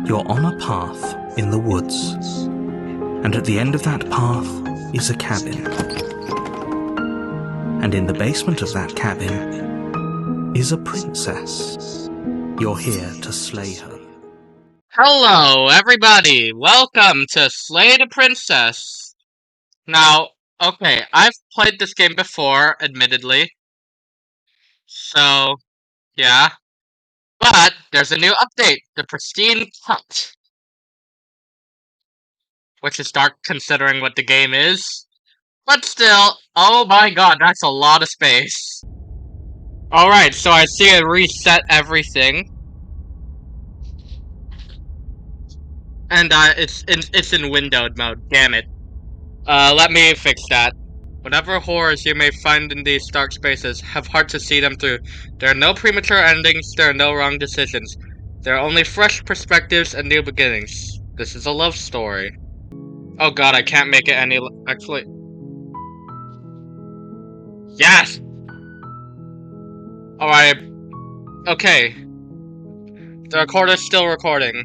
You're on a path in the woods, and at the end of that path is a cabin. And in the basement of that cabin is a princess. You're here to slay her. Hello, everybody! Welcome to Slay the Princess! Now, okay, I've played this game before, admittedly. So, yeah. But, there's a new update, the Pristine Cut. Which is dark considering what the game is. But still, oh my god, that's a lot of space. Alright, so I see it reset everything. And it's in windowed mode, damn it. Let me fix that. Whatever horrors you may find in these dark spaces, have heart to see them through. There are no premature endings, there are no wrong decisions. There are only fresh perspectives and new beginnings. This is a love story. Oh god, I can't make it any actually. Yes! Alright. Okay. The recorder's still recording.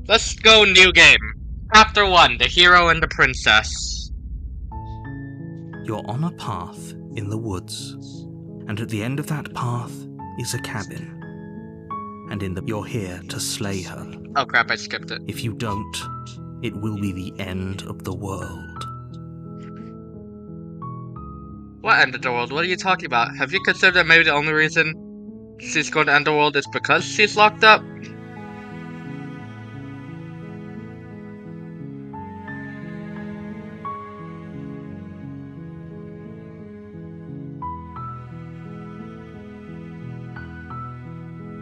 Let's go new game. Chapter 1, The Hero and the Princess. You're on a path in the woods, and at the end of that path is a cabin. And you're here to slay her. Oh crap, I skipped it. If you don't, it will be the end of the world. What end of the world? What are you talking about? Have you considered that maybe the only reason she's going to end the world is because she's locked up?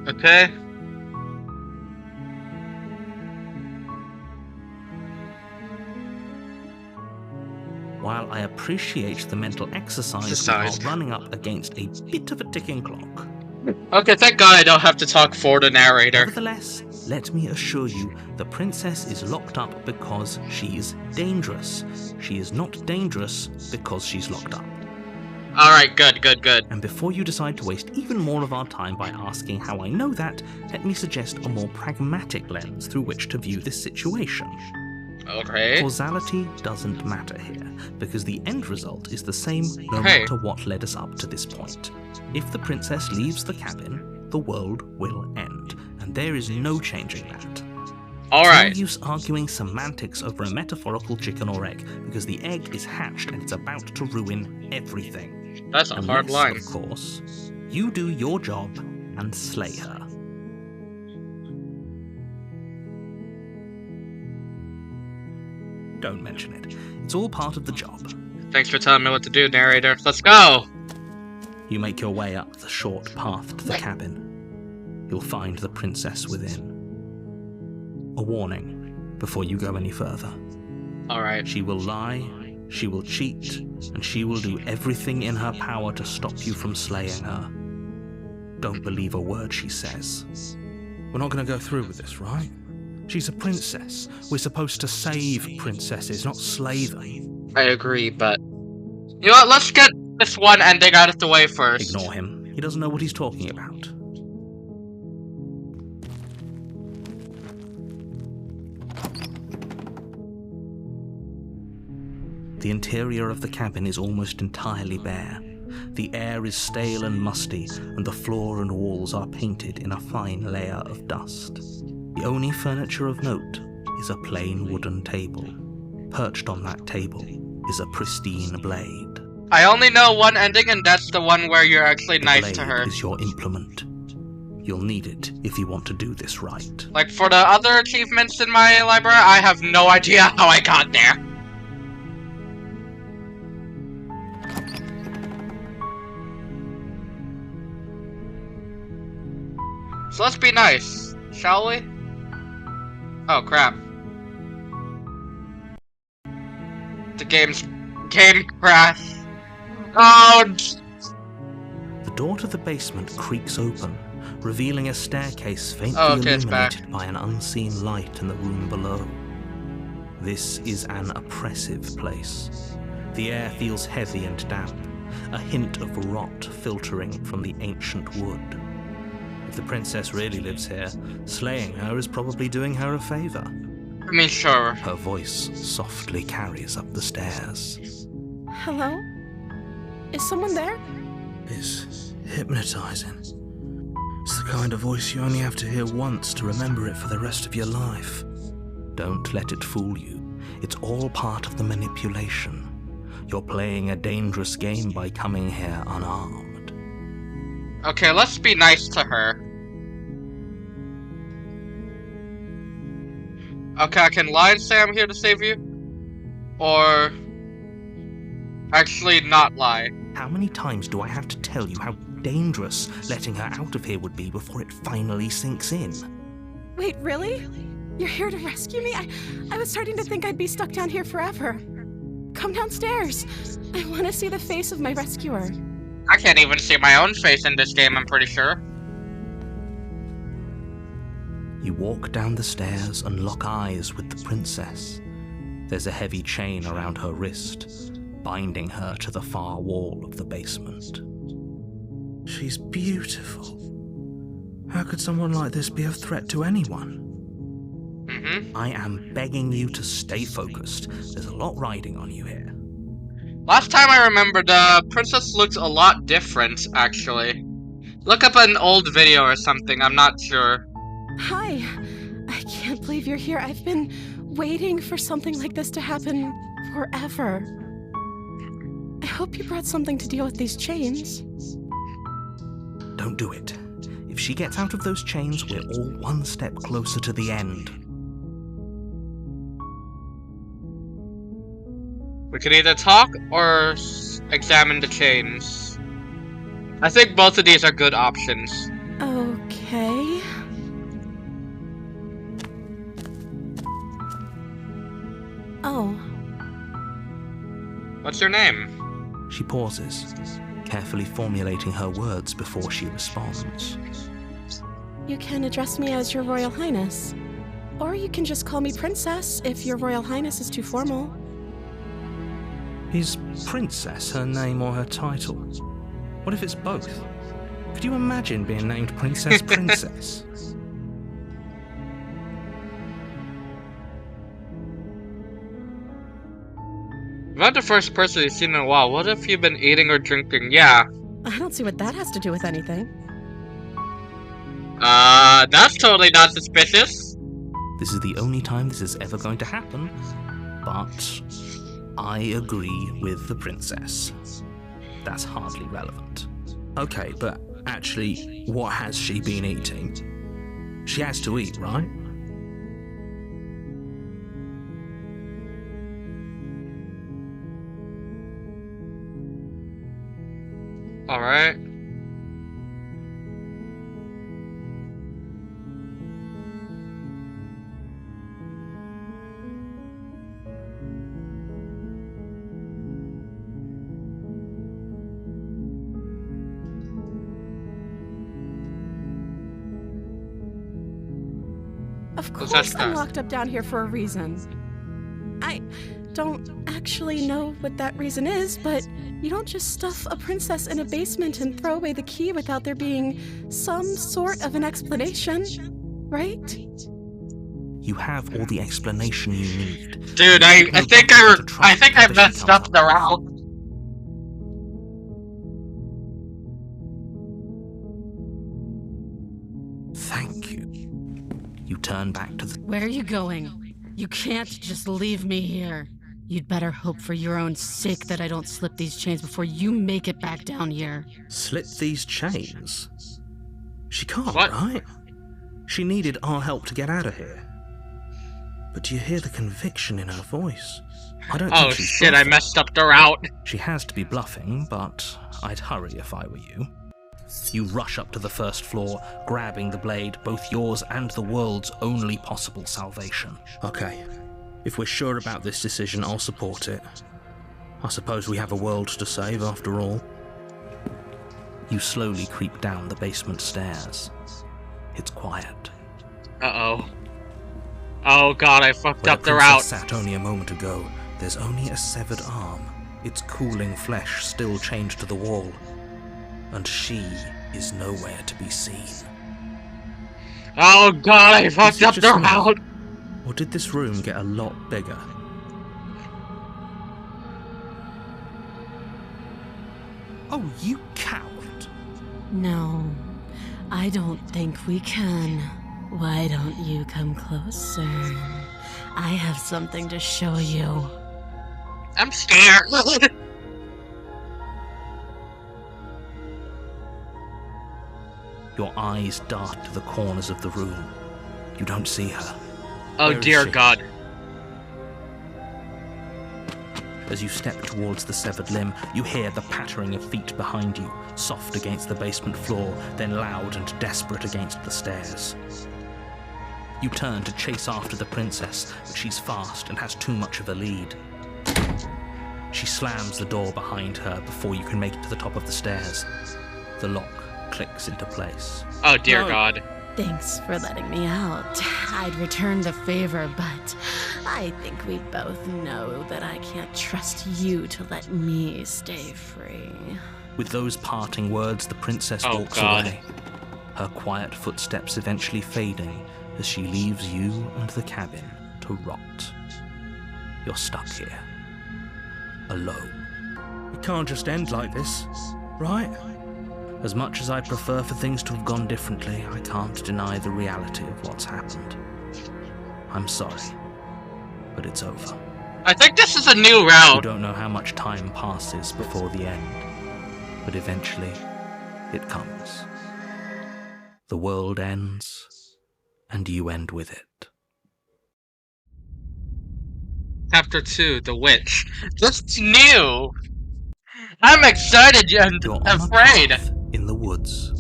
Okay. While I appreciate the mental exercise, we are running up against a bit of a ticking clock. Okay, thank God I don't have to talk for the narrator. Nevertheless, let me assure you, the princess is locked up because she's dangerous. She is not dangerous because she's locked up. Alright, good. And before you decide to waste even more of our time by asking how I know that, let me suggest a more pragmatic lens through which to view this situation. Okay. Causality doesn't matter here, because the end result is the same no matter what led us up to this point. If the princess leaves the cabin, the world will end, and there is no changing that. Alright. No use arguing semantics over a metaphorical chicken or egg, because the egg is hatched and it's about to ruin everything. That's a hard line. Of course, you do your job and slay her. Don't mention it. It's all part of the job. Thanks for telling me what to do, narrator. Let's go! You make your way up the short path to the cabin. You'll find the princess within. A warning before you go any further. Alright. She will lie, she will cheat, and she will do everything in her power to stop you from slaying her. Don't believe a word she says. We're not going to go through with this, right? She's a princess. We're supposed to save princesses, not slay them. I agree, but... You know what, let's get this one ending out of the way first. Ignore him. He doesn't know what he's talking about. The interior of the cabin is almost entirely bare. The air is stale and musty, and the floor and walls are painted in a fine layer of dust. The only furniture of note is a plain wooden table. Perched on that table is a pristine blade. I only know one ending, and that's the one where you're actually nice to her. The blade is your implement. You'll need it if you want to do this right. Like, for the other achievements in my library, I have no idea how I got there. So let's be nice, shall we? Oh crap. The game crashed. Oh! The door to the basement creaks open, revealing a staircase faintly illuminated by an unseen light in the room below. This is an oppressive place. The air feels heavy and damp, a hint of rot filtering from the ancient wood. If the princess really lives here, slaying her is probably doing her a favor. I mean, sure. Her voice softly carries up the stairs. Hello? Is someone there? It's hypnotizing. It's the kind of voice you only have to hear once to remember it for the rest of your life. Don't let it fool you. It's all part of the manipulation. You're playing a dangerous game by coming here unarmed. Okay, let's be nice to her. Okay, I can lie and say I'm here to save you. Or actually not lie. How many times do I have to tell you how dangerous letting her out of here would be before it finally sinks in? Wait, really? You're here to rescue me? I was starting to think I'd be stuck down here forever. Come downstairs. I want to see the face of my rescuer. I can't even see my own face in this game, I'm pretty sure. You walk down the stairs and lock eyes with the princess. There's a heavy chain around her wrist, binding her to the far wall of the basement. She's beautiful. How could someone like this be a threat to anyone? I am begging you to stay focused. There's a lot riding on you here. Last time I remember, the princess looks a lot different, actually. Look up an old video or something, I'm not sure. Hi. I can't believe you're here. I've been waiting for something like this to happen forever. I hope you brought something to deal with these chains. Don't do it. If she gets out of those chains, we're all one step closer to the end. We can either talk or examine the chains. I think both of these are good options. Okay. Oh. What's your name? She pauses, carefully formulating her words before she responds. You can address me as Your Royal Highness. Or you can just call me Princess if Your Royal Highness is too formal. Is Princess her name or her title? What if it's both? Could you imagine being named Princess Princess? I'm not the first person you've seen in a while. What if you've been eating or drinking? Yeah. I don't see what that has to do with anything. That's totally not suspicious. This is the only time this is ever going to happen, but I agree with the princess. That's hardly relevant. Okay, but actually, what has she been eating? She has to eat, right? Alright. Of What's course that? I'm locked up down here for a reason. I don't actually know what that reason is, but you don't just stuff a princess in a basement and throw away the key without there being some sort of an explanation, right? You have all the explanation you need. Dude, I think I messed up the route. Thank you. You turn back to the... Where are you going? You can't just leave me here. You'd better hope for your own sake that I don't slip these chains before you make it back down here. Slip these chains? She can't, What? right? She needed our help to get out of here. But do you hear the conviction in her voice? I don't Oh think she's shit, I bluffing. messed up the route. She has to be bluffing, but I'd hurry if I were you. You rush up to the first floor, grabbing the blade, both yours and the world's only possible salvation. Okay, if we're sure about this decision, I'll support it. I suppose we have a world to save after all. You slowly creep down the basement stairs. It's quiet. Uh-oh. Oh god, I fucked Where up the the route. princess sat only a moment ago, there's only a severed arm, its cooling flesh still chained to the wall. And she is nowhere to be seen. Oh god, I fucked it up the just me? round! Or did this room get a lot bigger? Oh, you coward! No, I don't think we can. Why don't you come closer? I have something to show you. I'm scared! Your eyes dart to the corners of the room. You don't see her. Oh Where is dear she? god. As you step towards the severed limb, you hear the pattering of feet behind you, soft against the basement floor, then loud and desperate against the stairs. You turn to chase after the princess, but she's fast and has too much of a lead. She slams the door behind her before you can make it to the top of the stairs. The lock clicks into place. Oh dear No. god. Thanks for letting me out. I'd return the favor, but I think we both know that I can't trust you to let me stay free. With those parting words, the princess Oh, walks God. away, her quiet footsteps eventually fading as she leaves you and the cabin to rot. You're stuck here, alone. It can't just end like this, right? As much as I prefer for things to have gone differently, I can't deny the reality of what's happened. I'm sorry, but it's over. I think this is a new You round. don't know how much time passes before the end, but eventually it comes. The world ends, and you end with it. Chapter 2, The Witch. This is new! I'm excited and You're on afraid! a path in the woods,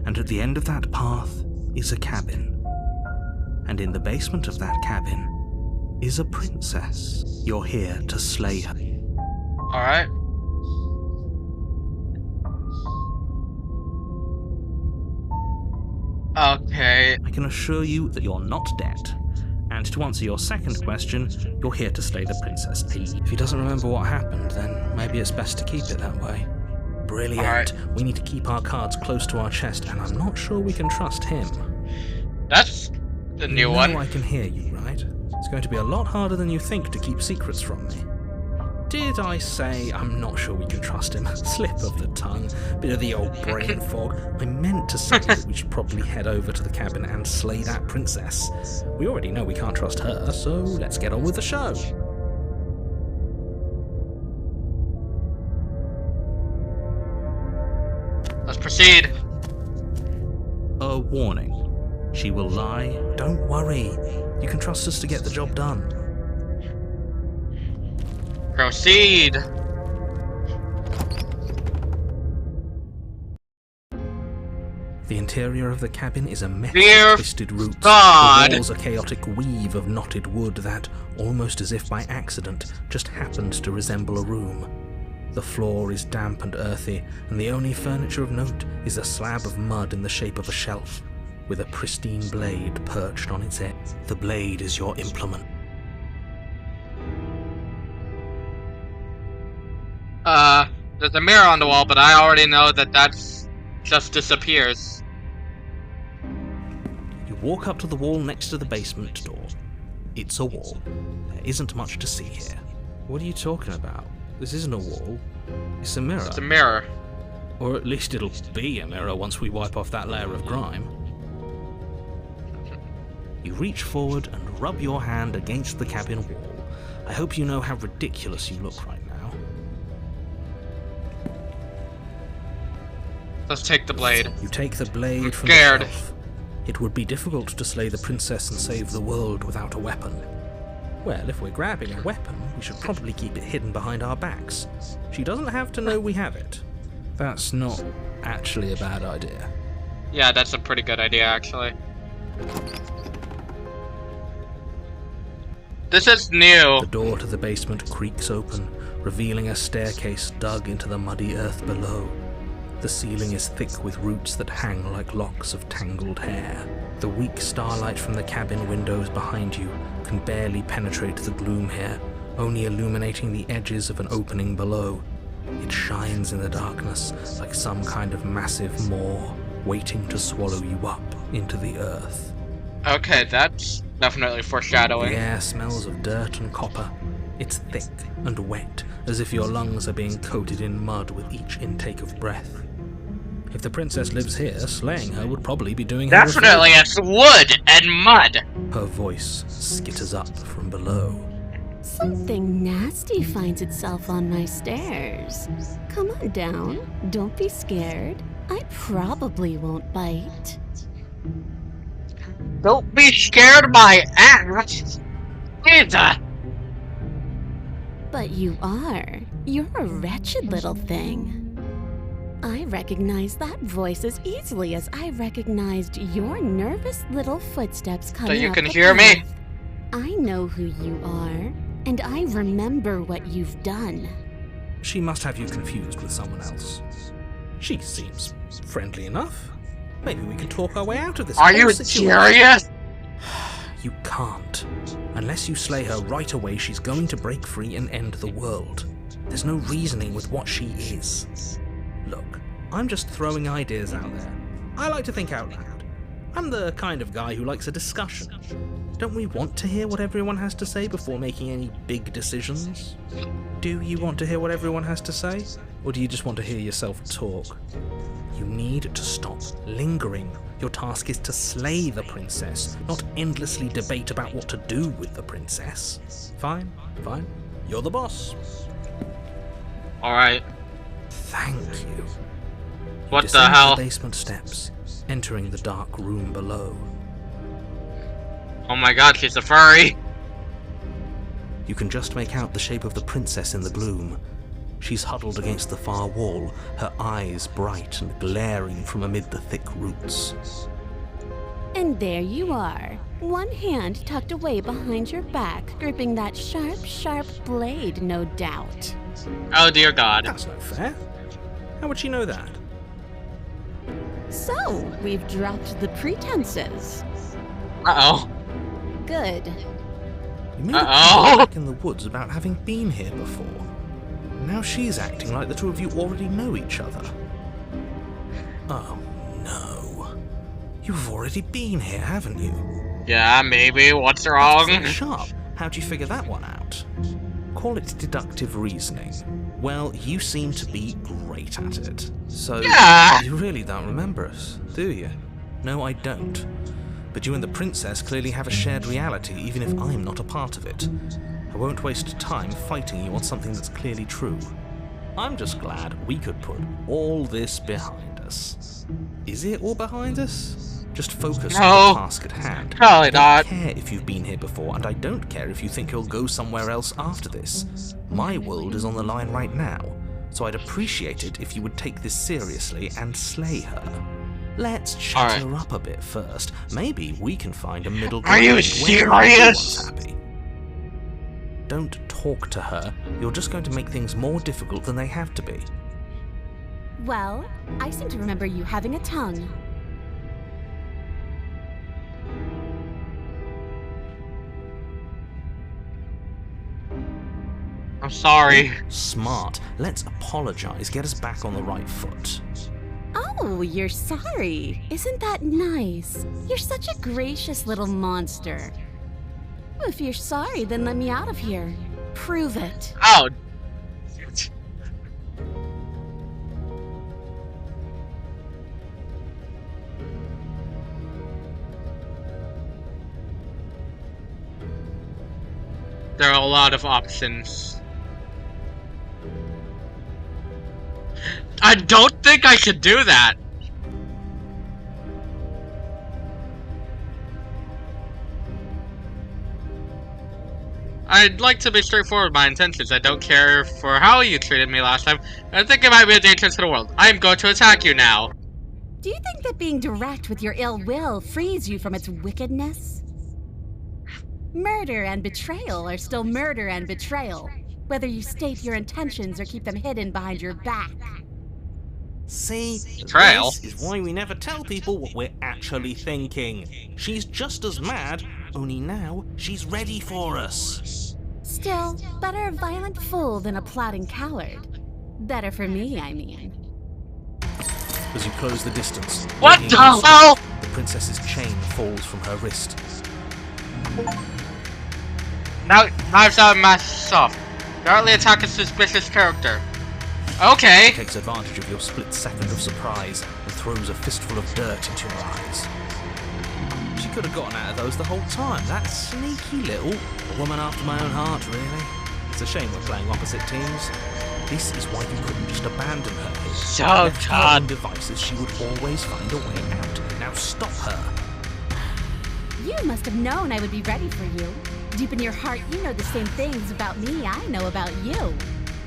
and at the end of that path is a cabin. And in the basement of that cabin is a princess. You're here to slay her. Alright. Okay. I can assure you that you're not dead. And to answer your second question, you're here to slay the princess. If he doesn't remember what happened, then maybe it's best to keep it that way. Brilliant. Alright. We need to keep our cards close to our chest, and I'm not sure we can trust him. That's the new You know one. I can hear you, right? It's going to be a lot harder than you think to keep secrets from me. Did I say I'm not sure we can trust him? Slip of the tongue, bit of the old brain fog. I meant to say that we should probably head over to the cabin and slay that princess. We already know we can't trust her, so let's get on with the show. Let's proceed. A warning. She will lie. Don't worry. You can trust us to get the job done. Proceed. The interior of the cabin is a mess Dear of twisted roots. God. The walls a chaotic weave of knotted wood that, almost as if by accident, just happened to resemble a room. The floor is damp and earthy, and the only furniture of note is a slab of mud in the shape of a shelf, with a pristine blade perched on its edge. The blade is your implement. There's a mirror on the wall, but I already know that that's just disappears. You walk up to the wall next to the basement door. It's a wall. There isn't much to see here. What are you talking about? This isn't a wall. It's a mirror. It's a mirror. Or at least it'll be a mirror once we wipe off that layer of grime. You reach forward and rub your hand against the cabin wall. I hope you know how ridiculous you look right now. Let's take the blade. You take the blade from Scared. the shelf. It would be difficult to slay the princess and save the world without a weapon. Well, if we're grabbing a weapon, we should probably keep it hidden behind our backs. She doesn't have to know we have it. That's not actually a bad idea. Yeah, that's a pretty good idea, actually. This is new. The door to the basement creaks open, revealing a staircase dug into the muddy earth below. The ceiling is thick with roots that hang like locks of tangled hair. The weak starlight from the cabin windows behind you can barely penetrate the gloom here, only illuminating the edges of an opening below. It shines in the darkness like some kind of massive maw. waiting to swallow you up into the earth. Okay, that's definitely foreshadowing. The air smells of dirt and copper. It's thick and wet, as if your lungs are being coated in mud with each intake of breath. If the princess lives here, slaying her would probably be doing her a favor. Definitely, it's wood and mud. Her voice skitters up from below. Something nasty finds itself on my stairs. Come on down. Don't be scared. I probably won't bite. Don't be scared of my ass. Either. But you are. You're a wretched little thing. I recognize that voice as easily as I recognized your nervous little footsteps coming So you up can the hear me? path. I know who you are, and I remember what you've done. She must have you confused with someone else. She seems friendly enough. Maybe we can talk our way out of this. Are whole you situation. serious? You can't. Unless you slay her right away, she's going to break free and end the world. There's no reasoning with what she is. Look, I'm just throwing ideas out there. I like to think out loud. I'm the kind of guy who likes a discussion. Don't we want to hear what everyone has to say before making any big decisions? Do you want to hear what everyone has to say? Or do you just want to hear yourself talk? You need to stop lingering. Your task is to slay the princess, not endlessly debate about what to do with the princess. Fine, fine. You're the boss. Alright. Thank you. What the descend hell? The basement steps, entering the dark room below. Oh my god, she's a furry. You can just make out the shape of the princess in the gloom. She's huddled against the far wall, her eyes bright and glaring from amid the thick roots. And there you are, one hand tucked away behind your back, gripping that sharp, sharp blade, no doubt. Oh dear god. That's no fair. How would she know that? So, we've dropped the pretenses. Uh-oh. Good. You made a Uh-oh. comment back in the woods about having been here before. Now she's acting like the two of you already know each other. Oh no. You've already been here, haven't you? Yeah, maybe. What's That's wrong? pretty sharp. How'd you figure that one out? Call it deductive reasoning. Well, you seem to be great at it. So, Yeah. you really don't remember us, do you? No, I don't. But you and the princess clearly have a shared reality, even if I'm not a part of it. I won't waste time fighting you on something that's clearly true. I'm just glad we could put all this behind us. Is it all behind us? Just focus on No. the task at hand. Probably I not. don't care if you've been here before, and I don't care if you think you'll go somewhere else after this. My world is on the line right now, so I'd appreciate it if you would take this seriously and slay her. Let's chat Alright. her up a bit first. Maybe we can find a middle Are ground you where serious? everyone's happy. Don't talk to her. You're just going to make things more difficult than they have to be. Well, I seem to remember you having a tongue. I'm sorry. Smart. Let's apologize. Get us back on the right foot. Oh, you're sorry. Isn't that nice? You're such a gracious little monster. If you're sorry, then let me out of here. Prove it. Oh. There are a lot of options. I don't think I should do that. I'd like to be straightforward with my intentions. I don't care for how you treated me last time. I think it might be a danger to the world. I am going to attack you now. Do you think that being direct with your ill will frees you from its wickedness? Murder and betrayal are still murder and betrayal, whether you state your intentions or keep them hidden behind your back. See, Betrayal? this is why we never tell people what we're actually thinking. She's just as mad, only now she's ready for us. Still, better a violent fool than a plotting coward. Better for me, I mean. As you close the distance, What ringing the non-stop, hell? the princess's chain falls from her wrist. Now, knives out and masks off. Directly attack a suspicious character. Okay. She takes advantage of your split second of surprise and throws a fistful of dirt into your eyes. She could have gotten out of those the whole time. That sneaky little woman after my own heart, really. It's a shame we're playing opposite teams. This is why you couldn't just abandon her here. So Left to her own God. devices, she would always find a way out. Now stop her. You must have known I would be ready for you. Deep in your heart, you know the same things about me I know about you.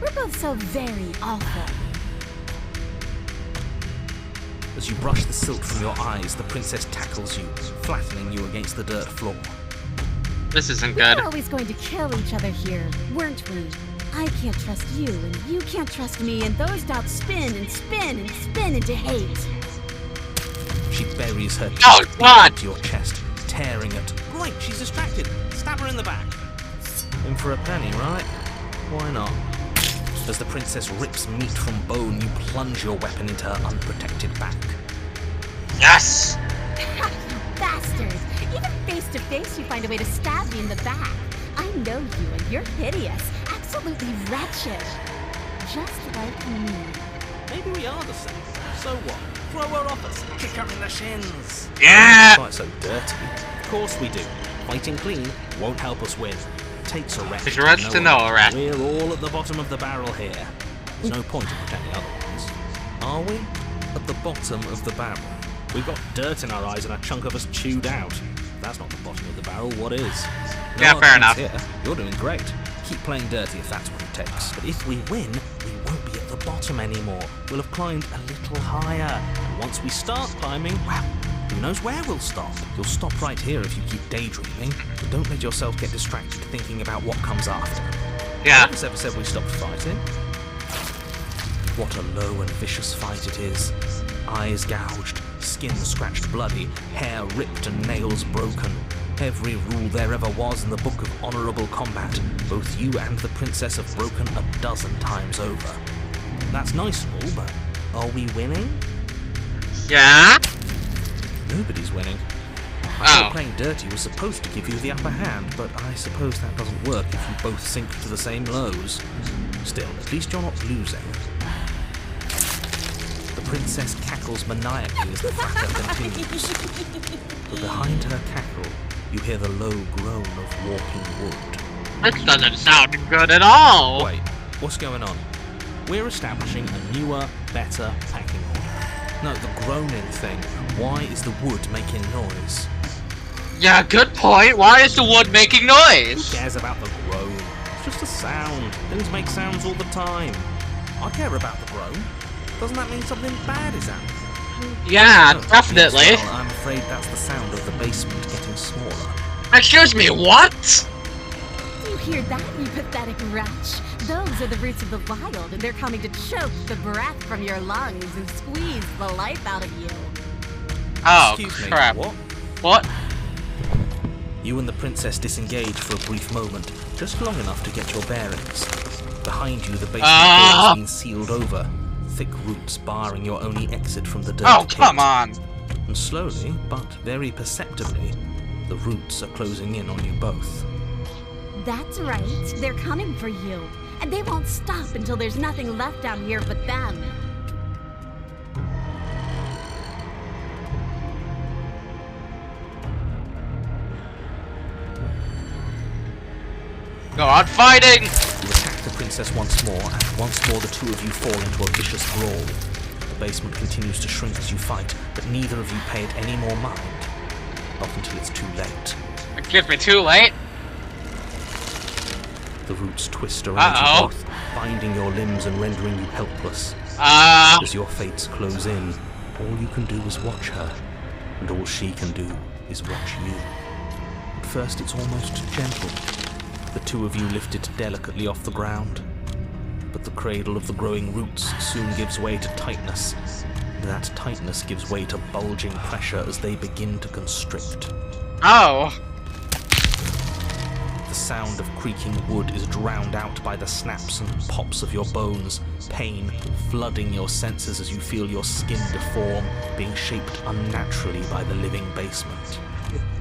We're both so very awful. As you brush the silt from your eyes, the princess tackles you, flattening you against the dirt floor. This isn't We good. were always going to kill each other here, weren't we? I can't trust you, and you can't trust me, and those doubts spin and spin and spin into hate. She buries her Oh, teeth God! into your chest, tearing it. Right, she's distracted. Stab her in the back. In for a penny, right? Why not? As the princess rips meat from bone, you plunge your weapon into her unprotected back. Yes! You bastard! Even face to face, you find a way to stab me in the back. I know you, and you're hideous, absolutely wretched. Just like me. Maybe we are the same. So what? Throw her off us. Kick her in the shins. Yeah! Quite so dirty. Of course we do. Fighting clean won't help us win. Takes a rest. Takes a rest to know a rest. We're all at the bottom of the barrel here. There's no point in pretending otherwise. Are we? At the bottom of the barrel. We've got dirt in our eyes and a chunk of us chewed out. If that's not the bottom of the barrel, what is? No Yeah, fair arguments enough. Here. You're doing great. Keep playing dirty if that's what it takes. But if we win, we won't be at the bottom anymore. We'll have climbed a little higher. And once we start climbing, well, who knows where we'll stop? You'll stop right here if you keep daydreaming. But don't let yourself get distracted thinking about what comes after. Yeah. Nobody's ever said we stopped fighting. What a low and vicious fight it is. Eyes gouged, skin scratched bloody, hair ripped and nails broken. Every rule there ever was in the book of honourable combat, both you and the princess have broken a dozen times over. That's nice and all, but are we winning? Yeah? Nobody's winning. I Oh. thought playing dirty was supposed to give you the upper hand, but I suppose that doesn't work if you both sink to the same lows. Still, at least you're not losing. The princess cackles maniacally as the battle continues. But behind her cackle, you hear the low groan of walking wood. This doesn't sound good at all. Wait, what's going on? We're establishing a newer, better packing order. No, the groaning thing. Why is the wood making noise? Yeah, good point. Why is the wood making Who noise? cares about the groan? It's just a sound. Things make sounds all the time. I care about the groan. Doesn't that mean something bad is happening? Yeah, No, definitely. yes, well, I'm afraid that's the sound of the basement getting smaller. Excuse me, what? You hear that, you pathetic wretch? Those are the roots of the wild, and they're coming to choke the breath from your lungs and squeeze the life out of you. Oh, Excuse crap. me, what? What? You and the princess disengage for a brief moment, just long enough to get your bearings. Behind you, the basement door has been sealed over, thick roots barring your only exit from the dirt Oh, pit. come on. And slowly, but very perceptibly, the roots are closing in on you both. That's right, they're coming for you. And they won't stop until there's nothing left down here but them. Go on fighting! You attack the princess once more, and once more the two of you fall into a vicious brawl. The basement continues to shrink as you fight, but neither of you pay it any more mind. Not until it's too late. Excuse me, too late? The roots twist around Uh-oh. you both, binding your limbs and rendering you helpless. As your fates close in, all you can do is watch her, and all she can do is watch you. At first it's almost gentle. The two of you lifted delicately off the ground. But the cradle of the growing roots soon gives way to tightness. That tightness gives way to bulging pressure as they begin to constrict. Oh. The sound of creaking wood is drowned out by the snaps and pops of your bones, pain flooding your senses as you feel your skin deform, being shaped unnaturally by the living basement.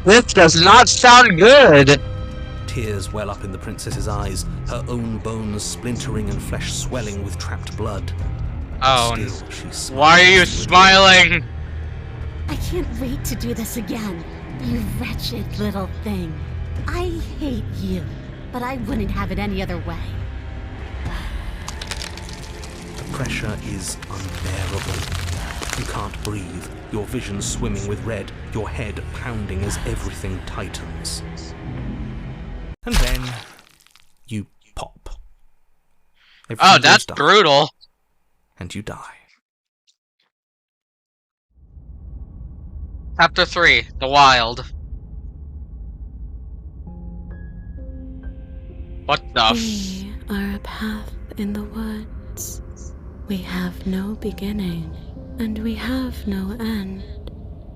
This does not sound good! Tears well up in the princess's eyes, her own bones splintering and flesh swelling with trapped blood. Oh, Still, she smiles why are you with smiling? I can't wait to do this again, you wretched little thing. I hate you, but I wouldn't have it any other way. The pressure is unbearable. You can't breathe, your vision swimming with red, your head pounding as everything tightens. And then you pop. Everything Oh, goes that's dark, brutal. and you die. Chapter 3, The Wild. What the f- We are a path in the woods. We have no beginning, and we have no end.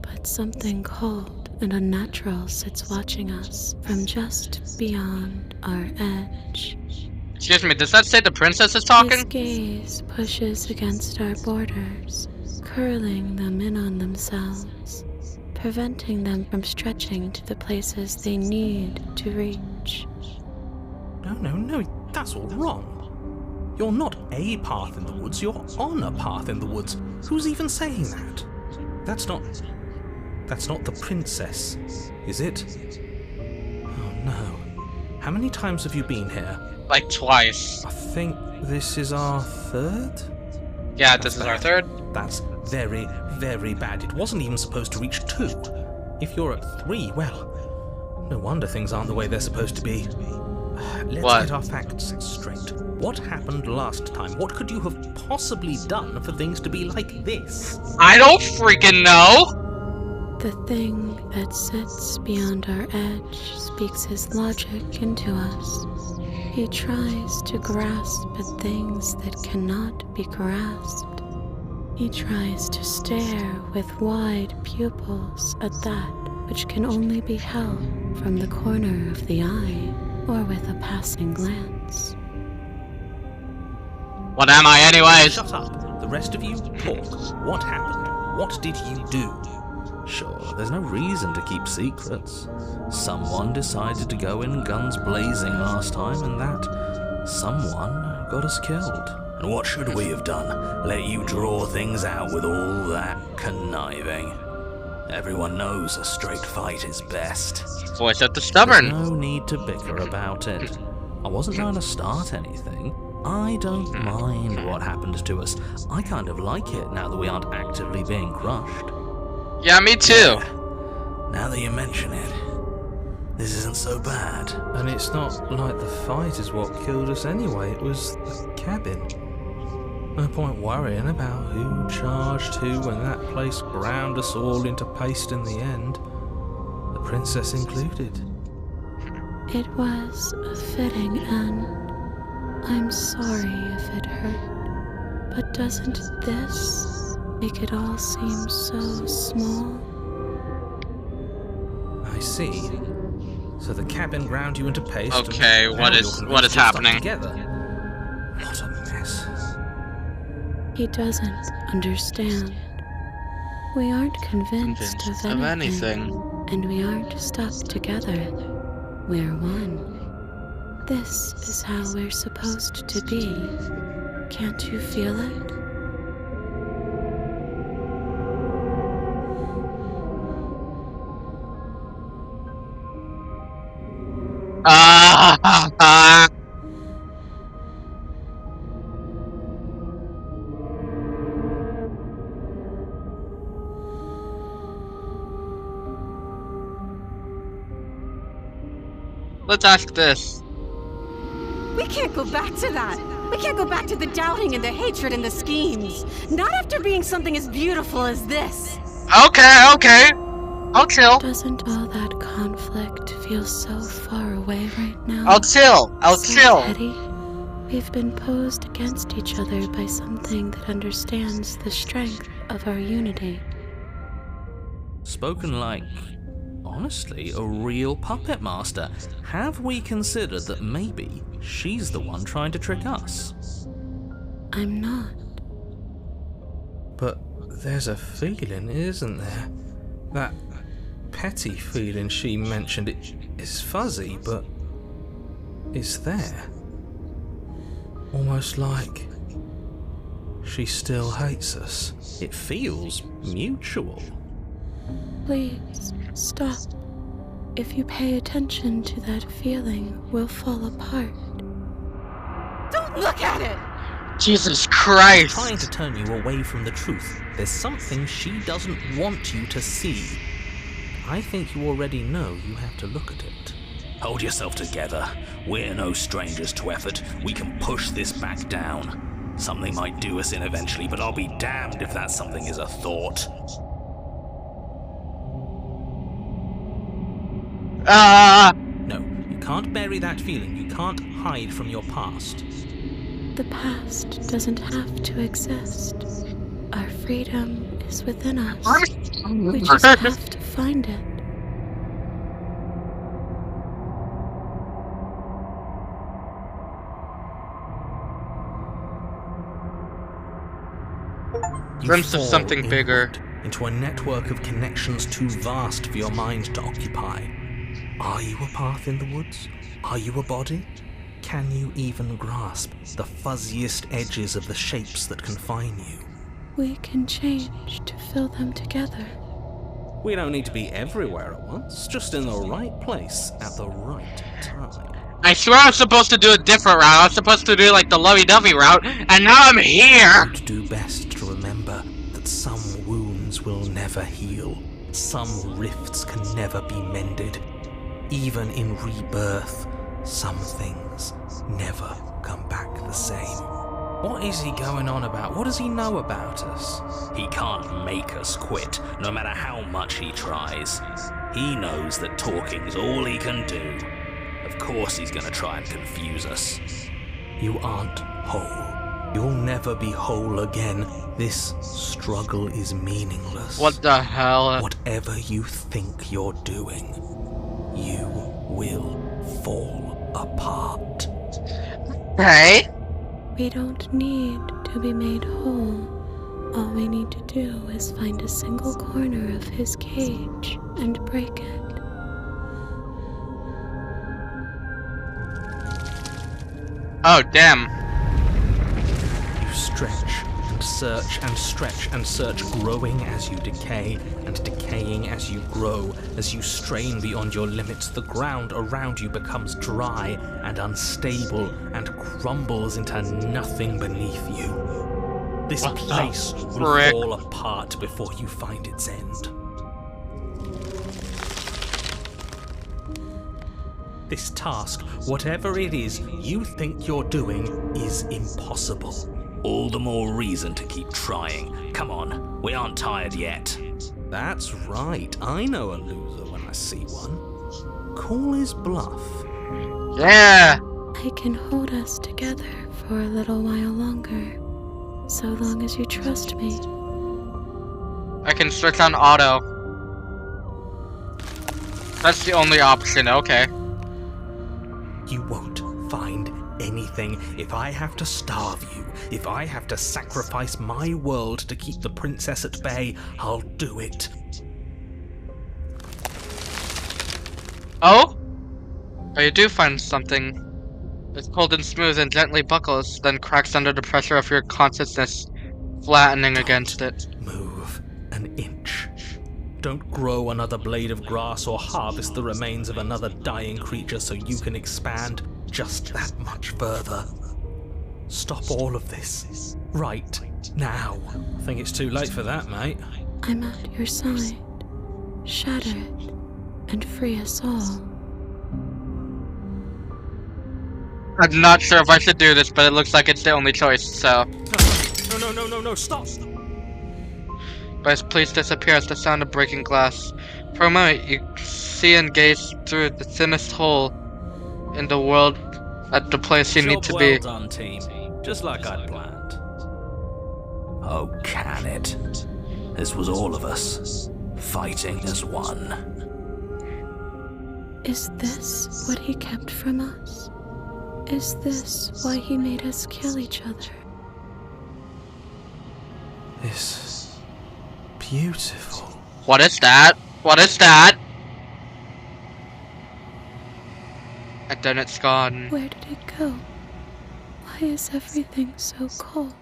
But something cold and unnatural sits watching us from just beyond our edge. Excuse me, does that say the princess is His talking? gaze pushes against our borders, curling them in on themselves, preventing them from stretching to the places they need to reach. No, that's all wrong. You're not a path in the woods, you're on a path in the woods. Who's even saying that? That's not the princess, is it? Oh no. How many times have you been here? Like twice. I think this is our third? Yeah, this is our bad. third. That's very, very bad. It wasn't even supposed to reach 2. If you're at 3, well, no wonder things aren't the way they're supposed to be. Let's What? get our facts straight. What happened last time? What could you have possibly done for things to be like this? I don't freaking know! The thing that sits beyond our edge speaks his logic into us. He tries to grasp at things that cannot be grasped. He tries to stare with wide pupils at that which can only be held from the corner of the eye or with a passing glance. What am I anyways? Shut up. The rest of you, talk. What happened? What did you do? Sure, there's no reason to keep secrets. Someone decided to go in guns blazing last time, and that someone got us killed. And what should we have done? Let you draw things out with all that conniving? Everyone knows a straight fight is best. Voice of the There's stubborn. no need to bicker about it. I wasn't trying to start anything. I don't mind what happened to us. I kind of like it now that we aren't actively being crushed. Yeah, me too. Now that you mention it, this isn't so bad. And it's not like the fight is what killed us anyway, it was the cabin. No point worrying about who charged who when that place ground us all into paste in the end. The princess included. It was a fitting end. I'm sorry if it hurt, but doesn't this make it all seem so small? I see. So the cabin ground you into paste. Okay, and what now is- you're what is convinced we're stuck happening? Together. What a mess. He doesn't understand. We aren't convinced of anything, and we aren't stuck together. We're one. This is how we're supposed to be. Can't you feel it? Ah! Let's ask this. We can't go back to that. We can't go back to the doubting and the hatred and the schemes. Not after being something as beautiful as this. Okay. I'll chill. Doesn't all that conflict feel so far away right now? I'll chill. So petty? We've been posed against each other by something that understands the strength of our unity. Spoken like a Honestly, a real puppet master. Have we considered that maybe she's the one trying to trick us? I'm not. But there's a feeling, isn't there? That petty feeling she mentioned, it is fuzzy, but it's there. Almost like she still hates us. It feels mutual. Please, stop. If you pay attention to that feeling, we'll fall apart. Don't look at it! Jesus Christ! Trying to turn you away from the truth. There's something she doesn't want you to see. I think you already know you have to look at it. Hold yourself together. We're no strangers to effort. We can push this back down. Something might do us in eventually, but I'll be damned if that something is a thought. No, you can't bury that feeling. You can't hide from your past. The past doesn't have to exist. Our freedom is within us. We just have to find it. You Glimpse of fall something bigger. inward into a network of connections too vast for your mind to occupy. Are you a path in the woods? Are you a body? Can you even grasp the fuzziest edges of the shapes that confine you? We can change to fill them together. We don't need to be everywhere at once, just in the right place at the right time. I swear I was supposed to do a different route. I was supposed to do like the lovey-dovey route, and now I'm here! You'd do best to remember that some wounds will never heal. Some rifts can never be mended. Even in rebirth, some things never come back the same. What is he going on about? What does he know about us? He can't make us quit, no matter how much he tries. He knows that talking's all he can do. Of course he's gonna try and confuse us. You aren't whole. You'll never be whole again. This struggle is meaningless. What the hell? Whatever you think you're doing, you will fall apart. Hey? We don't need to be made whole. All we need to do is find a single corner of his cage and break it. Oh, damn. You stretch and search and stretch and search, growing as you decay and decaying as you grow. As you strain beyond your limits, the ground around you becomes dry and unstable and crumbles into nothing beneath you. This What the place will frick? fall apart before you find its end. This task, whatever it is you think you're doing, is impossible. All the more reason to keep trying. Come on, we aren't tired yet. That's right, I know a loser when I see one. Call his bluff. Yeah! I can hold us together for a little while longer, so long as you trust me. I can switch on auto. That's the only option, okay. You won't find anything. If I have to starve you, if I have to sacrifice my world to keep the princess at bay, I'll do it. Oh? Oh, you do find something. It's cold and smooth and gently buckles, then cracks under the pressure of your consciousness, flattening against it. Move an inch. Don't grow another blade of grass or harvest the remains of another dying creature so you can expand just that much further. Stop all of this right now. I think it's too late for that, mate. I'm at your side. Shatter it and free us all. I'm not sure if I should do this, but it looks like it's the only choice, so. No, stop! But please disappear as the sound of breaking glass. For a moment, you see and gaze through the thinnest hole in the world at the place you need to be. Well done, team. Just like I'd planned. Oh, can it? This was all of us, fighting as one. Is this what he kept from us? Is this why he made us kill each other? This is beautiful. What is that? What is that? And then it's gone. Where did it go? Why is everything so cold?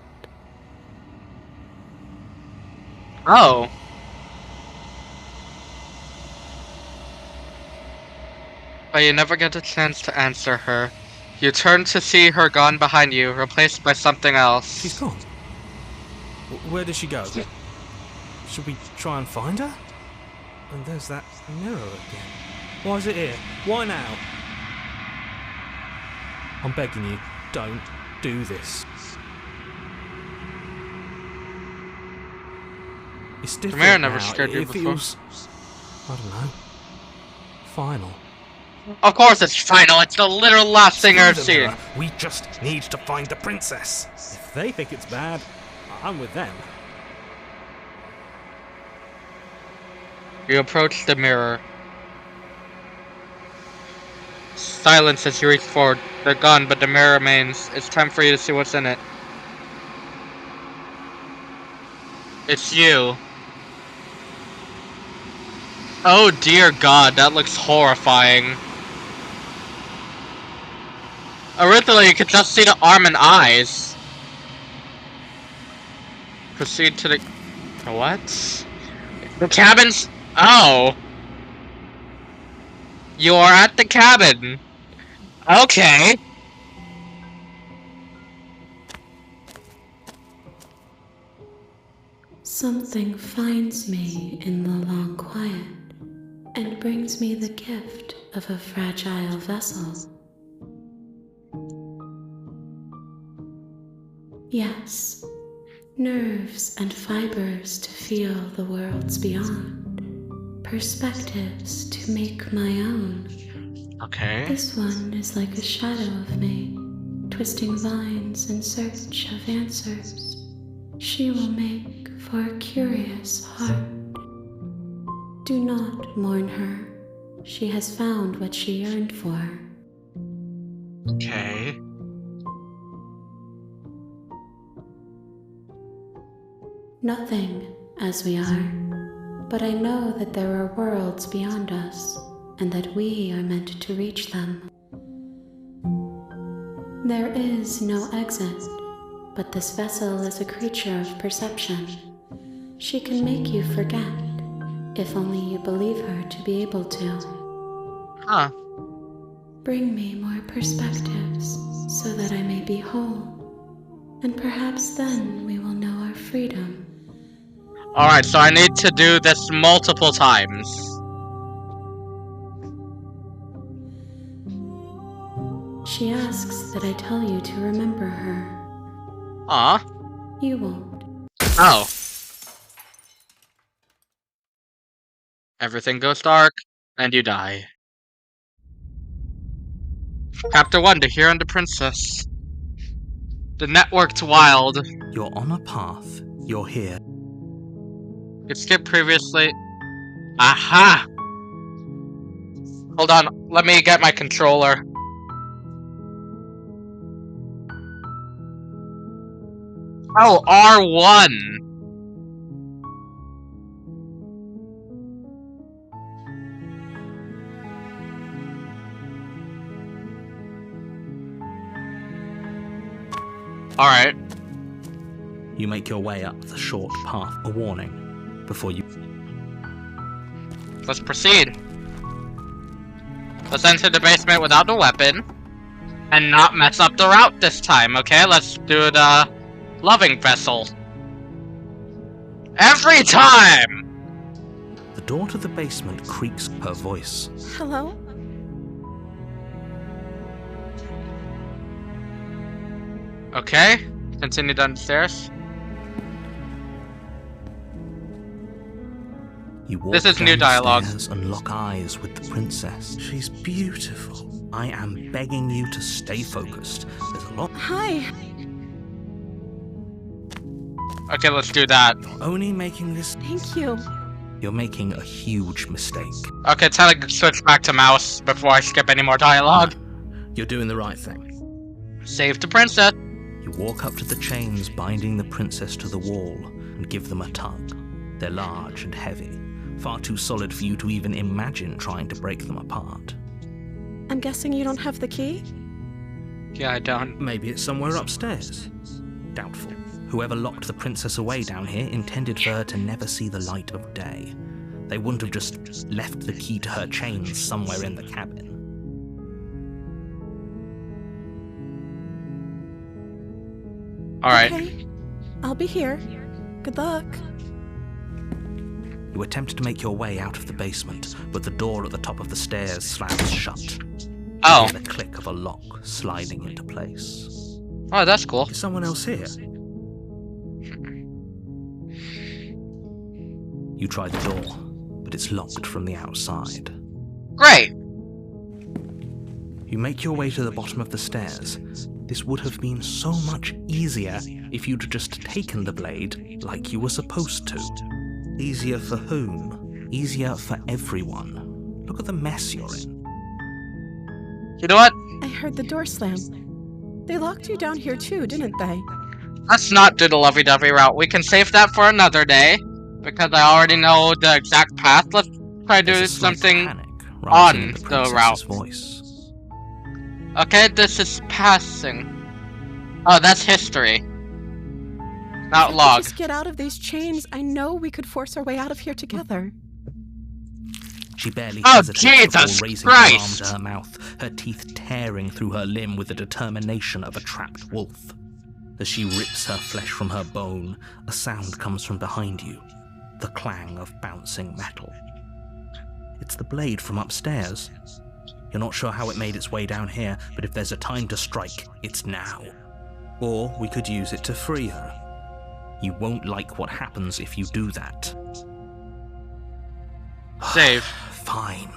Oh. But you never get a chance to answer her. You turn to see her gone behind you, replaced by something else. She's gone. Where did she go? Should we try and find her? And there's that mirror again. Why is it here? Why now? I'm begging you, don't do this. It's different mirror never now. scared you It before. feels, I don't know, final. Of course it's final, it's the literal last thing I've Screw the seen. mirror. We just need to find the princess. If they think it's bad, I'm with them. You approach the mirror. Silence as you reach forward. They're gone, but the mirror remains. It's time for you to see what's in it. It's you. Oh dear God, that looks horrifying. Originally, you could just see the arm and eyes. Proceed to the... What? The cabin's... Oh. You are at the cabin. Okay. Something finds me in the long quiet and brings me the gift of a fragile vessel. Yes, nerves and fibers to feel the worlds beyond, perspectives to make my own. Okay. This one is like a shadow of me, twisting vines in search of answers. She will make for a curious heart. Do not mourn her. She has found what she yearned for. Okay. Nothing, as we are, but I know that there are worlds beyond us, and that we are meant to reach them. There is no exit, but this vessel is a creature of perception. She can make you forget, if only you believe her to be able to. Huh. Bring me more perspectives, so that I may be whole, and perhaps then we will know our freedom. Alright, so I need to do this multiple times. She asks that I tell you to remember her. Aw. You won't. Oh. Everything goes dark, and you die. Chapter 1, To Hear and the Princess. The network's wild. You're on a path. You're here. You skipped previously. Aha! Hold on, let me get my controller. Oh, R1! Alright. You make your way up the short path. A warning before you... Let's proceed. Let's enter the basement without the weapon. And not mess up the route this time, okay? Let's do the loving vessel. Every time! The door to the basement creaks her voice. Hello? Okay, continue down the stairs. You walk This is down new the dialogue. stairs and lock eyes with the princess. She's beautiful. I am begging you to stay focused. There's a lot... Hi. Okay, let's do that. You're only making this... Thank you. You're making a huge mistake. Okay, tell me to switch back to mouse. before I skip any more dialogue. You're doing the right thing. Save the princess. You walk up to the chains binding the princess to the wall and give them a tug. They're large and heavy, far too solid for you to even imagine trying to break them apart. I'm guessing you don't have the key? Yeah, I don't. Maybe it's somewhere upstairs. Doubtful. Whoever locked the princess away down here intended for her to never see the light of day. They wouldn't have just left the key to her chains somewhere in the cabin. Alright. Okay. I'll be here. Good luck. You attempt to make your way out of the basement, but the door at the top of the stairs slams shut. Oh. You hear the click of a lock sliding into place. Oh, that's cool. Is someone else here? You try the door, but it's locked from the outside. Great! You make your way to the bottom of the stairs. This would have been so much easier if you'd just taken the blade like you were supposed to. Easier for whom? Easier for everyone. Look at the mess you're in. You know what? I heard the door slam. They locked you down here too, didn't they? Let's not do the lovey-dovey route. We can save that for another day, because I already know the exact path. Let's try to do There's a slight something panic rising in on the princess's route. voice. Okay, this is passing. Oh, that's history. Not If we log. just get out of these chains, I know we could force our way out of here together. She barely Oh, hesitates Jesus before raising her arm Christ! to her mouth, her teeth tearing through her limb with the determination of a trapped wolf. As she rips her flesh from her bone, a sound comes from behind you, the clang of bouncing metal. It's the blade from upstairs. You're not sure how it made its way down here, but if there's a time to strike, it's now. Or we could use it to free her. You won't like what happens if you do that. Save. Fine.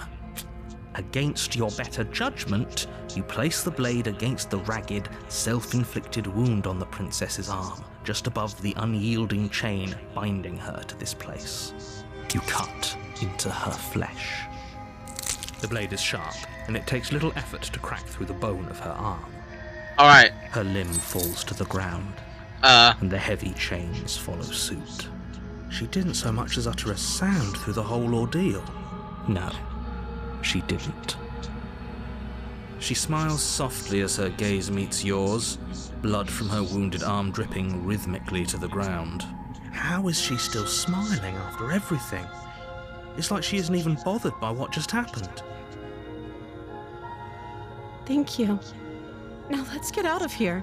Against your better judgment, you place the blade against the ragged, self-inflicted wound on the princess's arm, just above the unyielding chain binding her to this place. You cut into her flesh. The blade is sharp, and it takes little effort to crack through the bone of her arm. Alright. Her limb falls to the ground, and the heavy chains follow suit. She didn't so much as utter a sound through the whole ordeal. No, she didn't. She smiles softly as her gaze meets yours, blood from her wounded arm dripping rhythmically to the ground. How is she still smiling after everything? It's like she isn't even bothered by what just happened. Thank you. Now let's get out of here.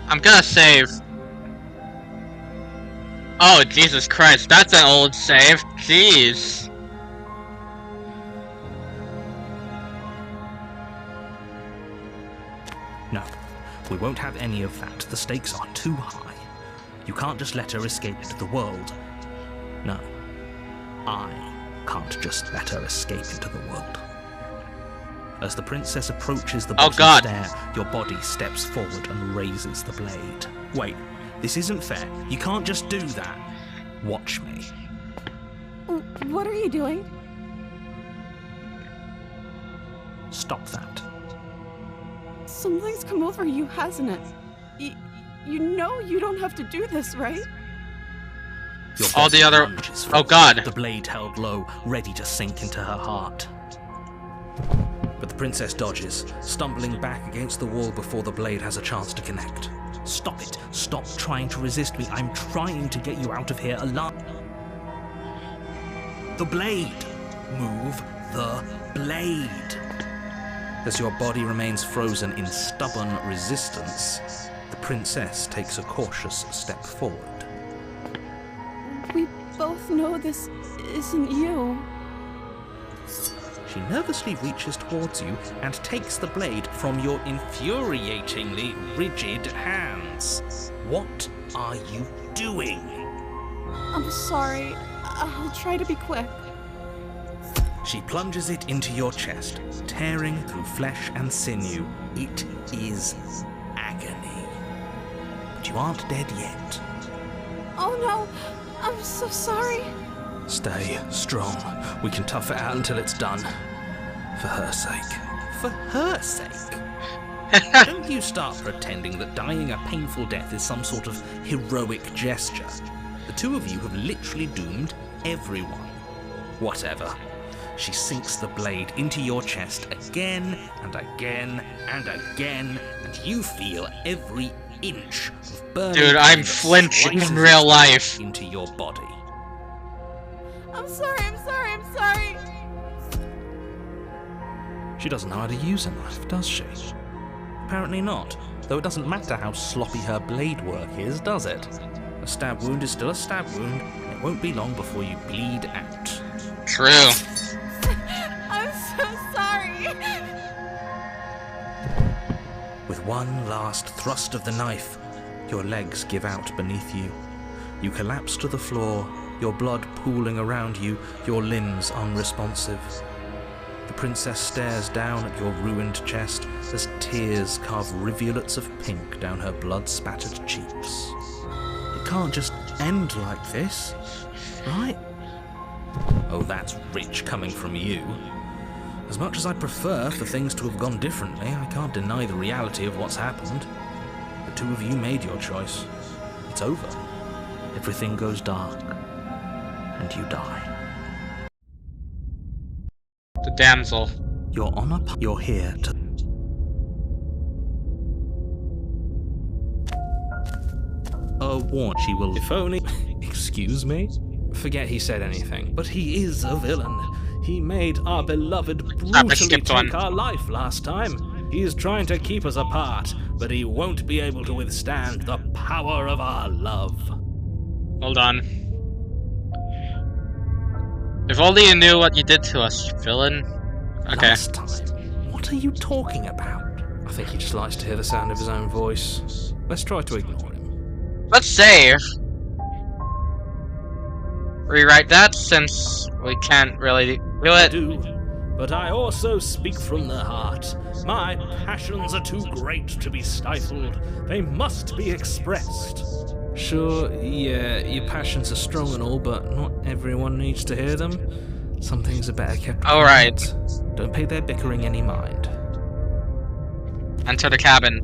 I'm gonna save. Oh, Jesus Christ, that's an old save. Jeez. No, we won't have any of that. The stakes are too high. You can't just let her escape into the world. No, I can't just let her escape into the world. As the princess approaches the bottom stair, your body steps forward and raises the blade. Wait, this isn't fair. You can't just do that. Watch me. What are you doing? Stop that. Something's come over you, hasn't it? You know you don't have to do this, right? Your All the body other... lunges Oh forward, God. the blade held low, ready to sink into her heart. But the princess dodges, stumbling back against the wall before the blade has a chance to connect. Stop it. Stop trying to resist me. I'm trying to get you out of here alive. The blade. Move the blade. As your body remains frozen in stubborn resistance, the princess takes a cautious step forward. We both know this isn't you. She nervously reaches towards you and takes the blade from your infuriatingly rigid hands. What are you doing? I'm sorry. I'll try to be quick. She plunges it into your chest, tearing through flesh and sinew. It is agony. But you aren't dead yet. Oh no! I'm so sorry. Stay strong. We can tough it out until it's done. For her sake. For her sake? Don't you start pretending that dying a painful death is some sort of heroic gesture. The two of you have literally doomed everyone. Whatever. She sinks the blade into your chest again and again and again, and you feel every inch of burning. Dude, I'm that flinching slices in real its life. way into your body. I'm sorry, I'm sorry, I'm sorry. She doesn't know how to use a knife, does she? Apparently not, though it doesn't matter how sloppy her blade work is, does it? A stab wound is still a stab wound, and it won't be long before you bleed out. True. I'm so sorry. With one last thrust of the knife, your legs give out beneath you. You collapse to the floor, your blood pooling around you, your limbs unresponsive. The princess stares down at your ruined chest as tears carve rivulets of pink down her blood-spattered cheeks. It can't just end like this, right? Oh, that's rich coming from you. As much as I'd prefer for things to have gone differently, I can't deny the reality of what's happened. The two of you made your choice. It's over. Everything goes dark, and you die. The damsel. You're on a you're here to... warn she will... If only... Excuse me? Forget he said anything. But he is a villain. He made our beloved brutally take our life last time. He is trying to keep us apart, but he won't be able to withstand the power of our love. Hold on. If only you knew what you did to us, villain. Okay. Last time? What are you talking about? I think he just likes to hear the sound of his own voice. Let's try to ignore him. Let's save. Rewrite that since we can't really do I it. do, but I also speak from the heart. My passions are too great to be stifled. They must be expressed. Sure, yeah, your passions are strong and all, but not everyone needs to hear them. Some things are better kept All right. quiet. Don't pay their bickering any mind. Enter the cabin.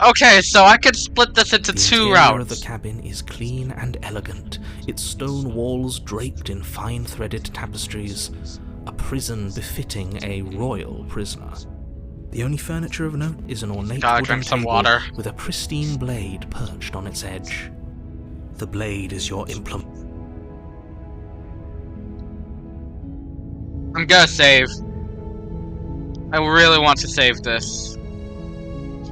Okay, so I could split this into two The interior of the routes. cabin is clean and elegant, its stone walls draped in fine-threaded tapestries, a prison befitting a royal prisoner. The only furniture of note is an ornate Gotta wooden drink some table water. with a pristine blade perched on its edge. The blade is your implement. I'm gonna save. I really want to save this.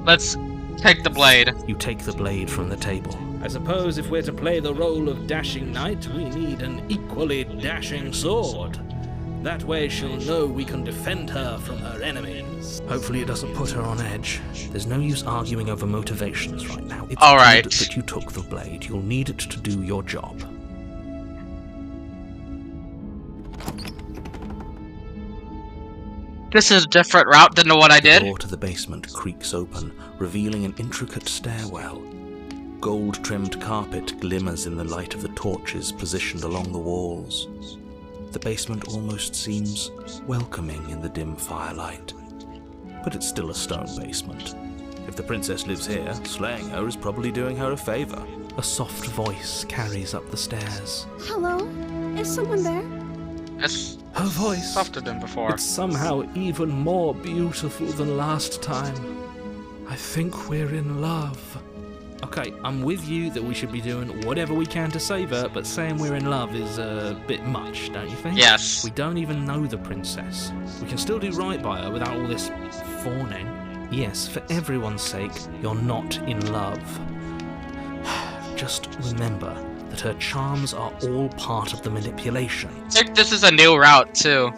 Let's take the blade. You take the blade from the table. I suppose if we're to play the role of dashing knight, we need an equally dashing sword. That way she'll know we can defend her from her enemies. Hopefully it doesn't put her on edge. There's no use arguing over motivations right now. It's All right. good that you took the blade. You'll need it to do your job. This is a different route than the one I The did. door to the basement creaks open, revealing an intricate stairwell. Gold-trimmed carpet glimmers in the light of the torches positioned along the walls. The basement almost seems welcoming in the dim firelight. But it's still a stone basement. If the princess lives here, slaying her is probably doing her a favor. A soft voice carries up the stairs. Hello? Is someone there? It's Her voice. softer than before. It's somehow even more beautiful than last time. I think we're in love. Okay, I'm with you that we should be doing whatever we can to save her, but saying we're in love is a bit much, don't you think? Yes. We don't even know the princess. We can still do right by her without all this fawning. Yes, for everyone's sake, you're not in love. Just remember that her charms are all part of the manipulation. I think this is a new route too.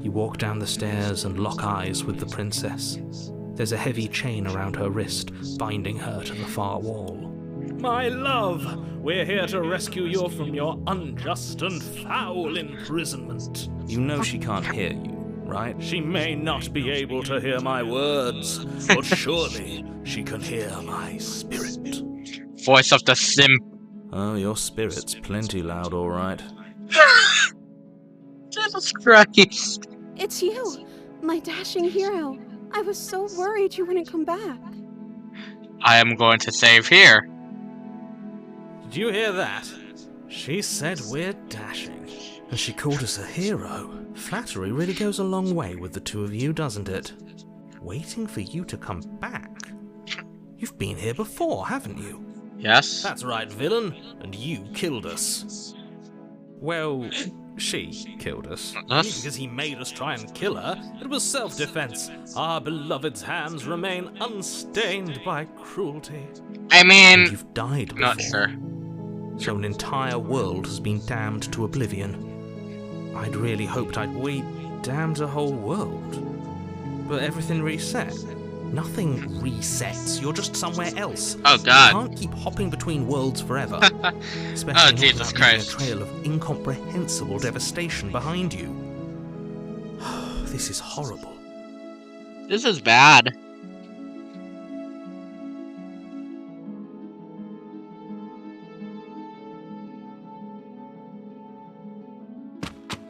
You walk down the stairs and lock eyes with the princess. There's a heavy chain around her wrist, binding her to the far wall. My love, we're here to rescue you from your unjust and foul imprisonment. You know she can't hear you, right? She may not be able to hear my words, but surely she can hear my spirit. Voice of the simp. Oh, your spirit's plenty loud, all right. Jesus Christ. It's you, my dashing hero. I was so worried you wouldn't come back. I am going to save here. Did you hear that? She said we're dashing, and she called us a hero. Flattery really goes a long way with the two of you, doesn't it? Waiting for you to come back. You've been here before, haven't you? Yes? That's right, villain, and you killed us. Well, she killed us. Only because he made us try and kill her. It was self-defense. Our beloved's hands remain unstained by cruelty. I mean, And you've died before. not sure. So an entire world has been damned to oblivion. I'd really hoped we damned a whole world. But everything reset. Nothing resets. You're just somewhere else. Oh God. You can't keep hopping between worlds forever. Especially Oh, not Jesus without leaving Christ. a trail of incomprehensible devastation behind you. This is horrible. This is bad.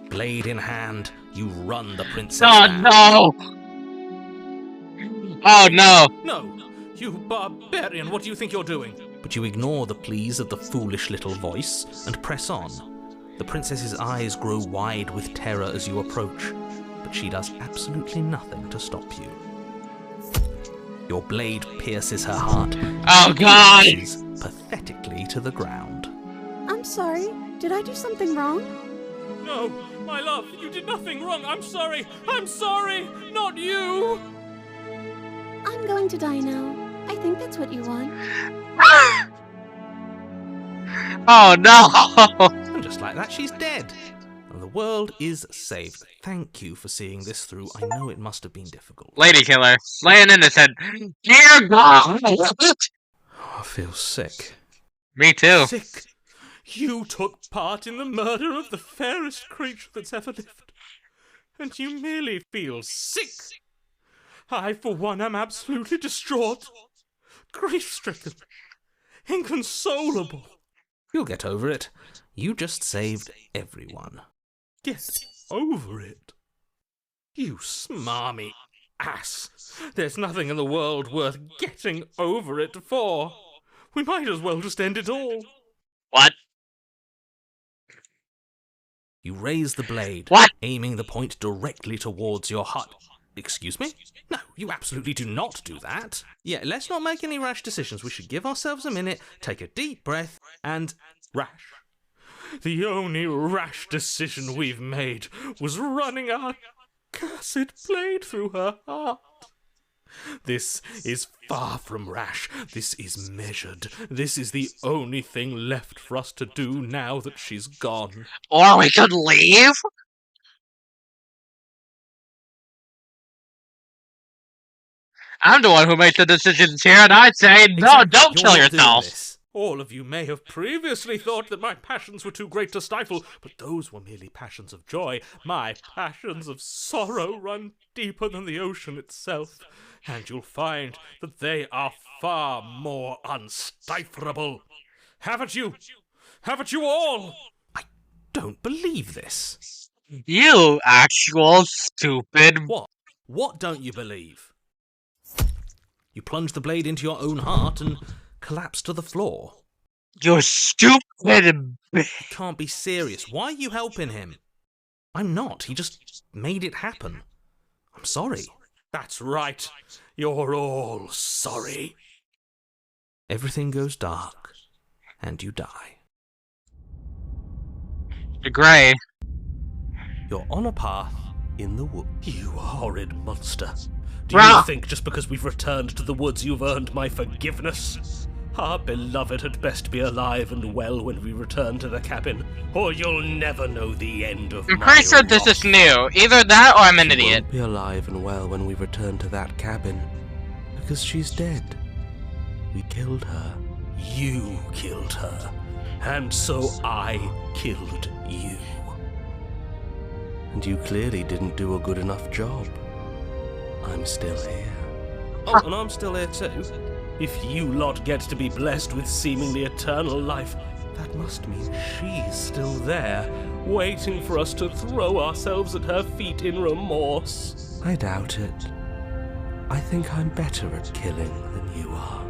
Blade in hand, you run the princess Oh down. no! Oh no! No! You barbarian, what do you think you're doing? But you ignore the pleas of the foolish little voice and press on. The princess's eyes grow wide with terror as you approach, but she does absolutely nothing to stop you. Your blade pierces her heart. Oh God! She crashes pathetically to the ground. I'm sorry. Did I do something wrong? No, my love, you did nothing wrong. I'm sorry, not you. I'm going to die now. I think that's what you want. Oh no! And just like that, she's dead. And the world is saved. Thank you for seeing this through. I know it must have been difficult. Lady killer, slaying innocent. Dear God! Oh, I feel sick. Me too. Sick. You took part in the murder of the fairest creature that's ever lived. And you merely feel sick. I, for one, am absolutely distraught. Grief-stricken. Inconsolable. You'll get over it. You just saved everyone. Get over it? You smarmy ass. There's nothing in the world worth getting over it for. We might as well just end it all. What? You raise the blade, What? aiming the point directly towards your heart. Excuse me? No, you absolutely do not do that. Yeah, let's not make any rash decisions. We should give ourselves a minute, take a deep breath, and rash. The only rash decision we've made was running our cursed blade through her heart. This is far from rash. This is measured. This is the only thing left for us to do now that she's gone. Or we could leave? I'm the one who makes the decisions here, and I say, no, Exactly. don't You're kill not doing yourself! this. All of you may have previously thought that my passions were too great to stifle, but those were merely passions of joy. My passions of sorrow run deeper than the ocean itself, and you'll find that they are far more unstiflable. Haven't you? Haven't you all? I don't believe this. You actual stupid... What? What don't you believe? You plunge the blade into your own heart and collapse to the floor. You stupid... You can't be serious. Why are you helping him? I'm not. He just made it happen. I'm sorry. That's right. You're all sorry. Everything goes dark, and you die. You're grey. You're on a path in the wood. You horrid monster. Do you think just because we've returned to the woods you've earned my forgiveness? Our beloved had best be alive and well when we return to the cabin, or you'll never know the end of I'm my pretty sure this wrath. is new. Either that or I'm an She idiot. won't be alive and well when we return to that cabin, because she's dead. We killed her. You killed her, and so I killed you. And you clearly didn't do a good enough job. I'm still here. Oh, and I'm still here too. If you lot get to be blessed with seemingly eternal life, that must mean she's still there, waiting for us to throw ourselves at her feet in remorse. I doubt it. I think I'm better at killing than you are.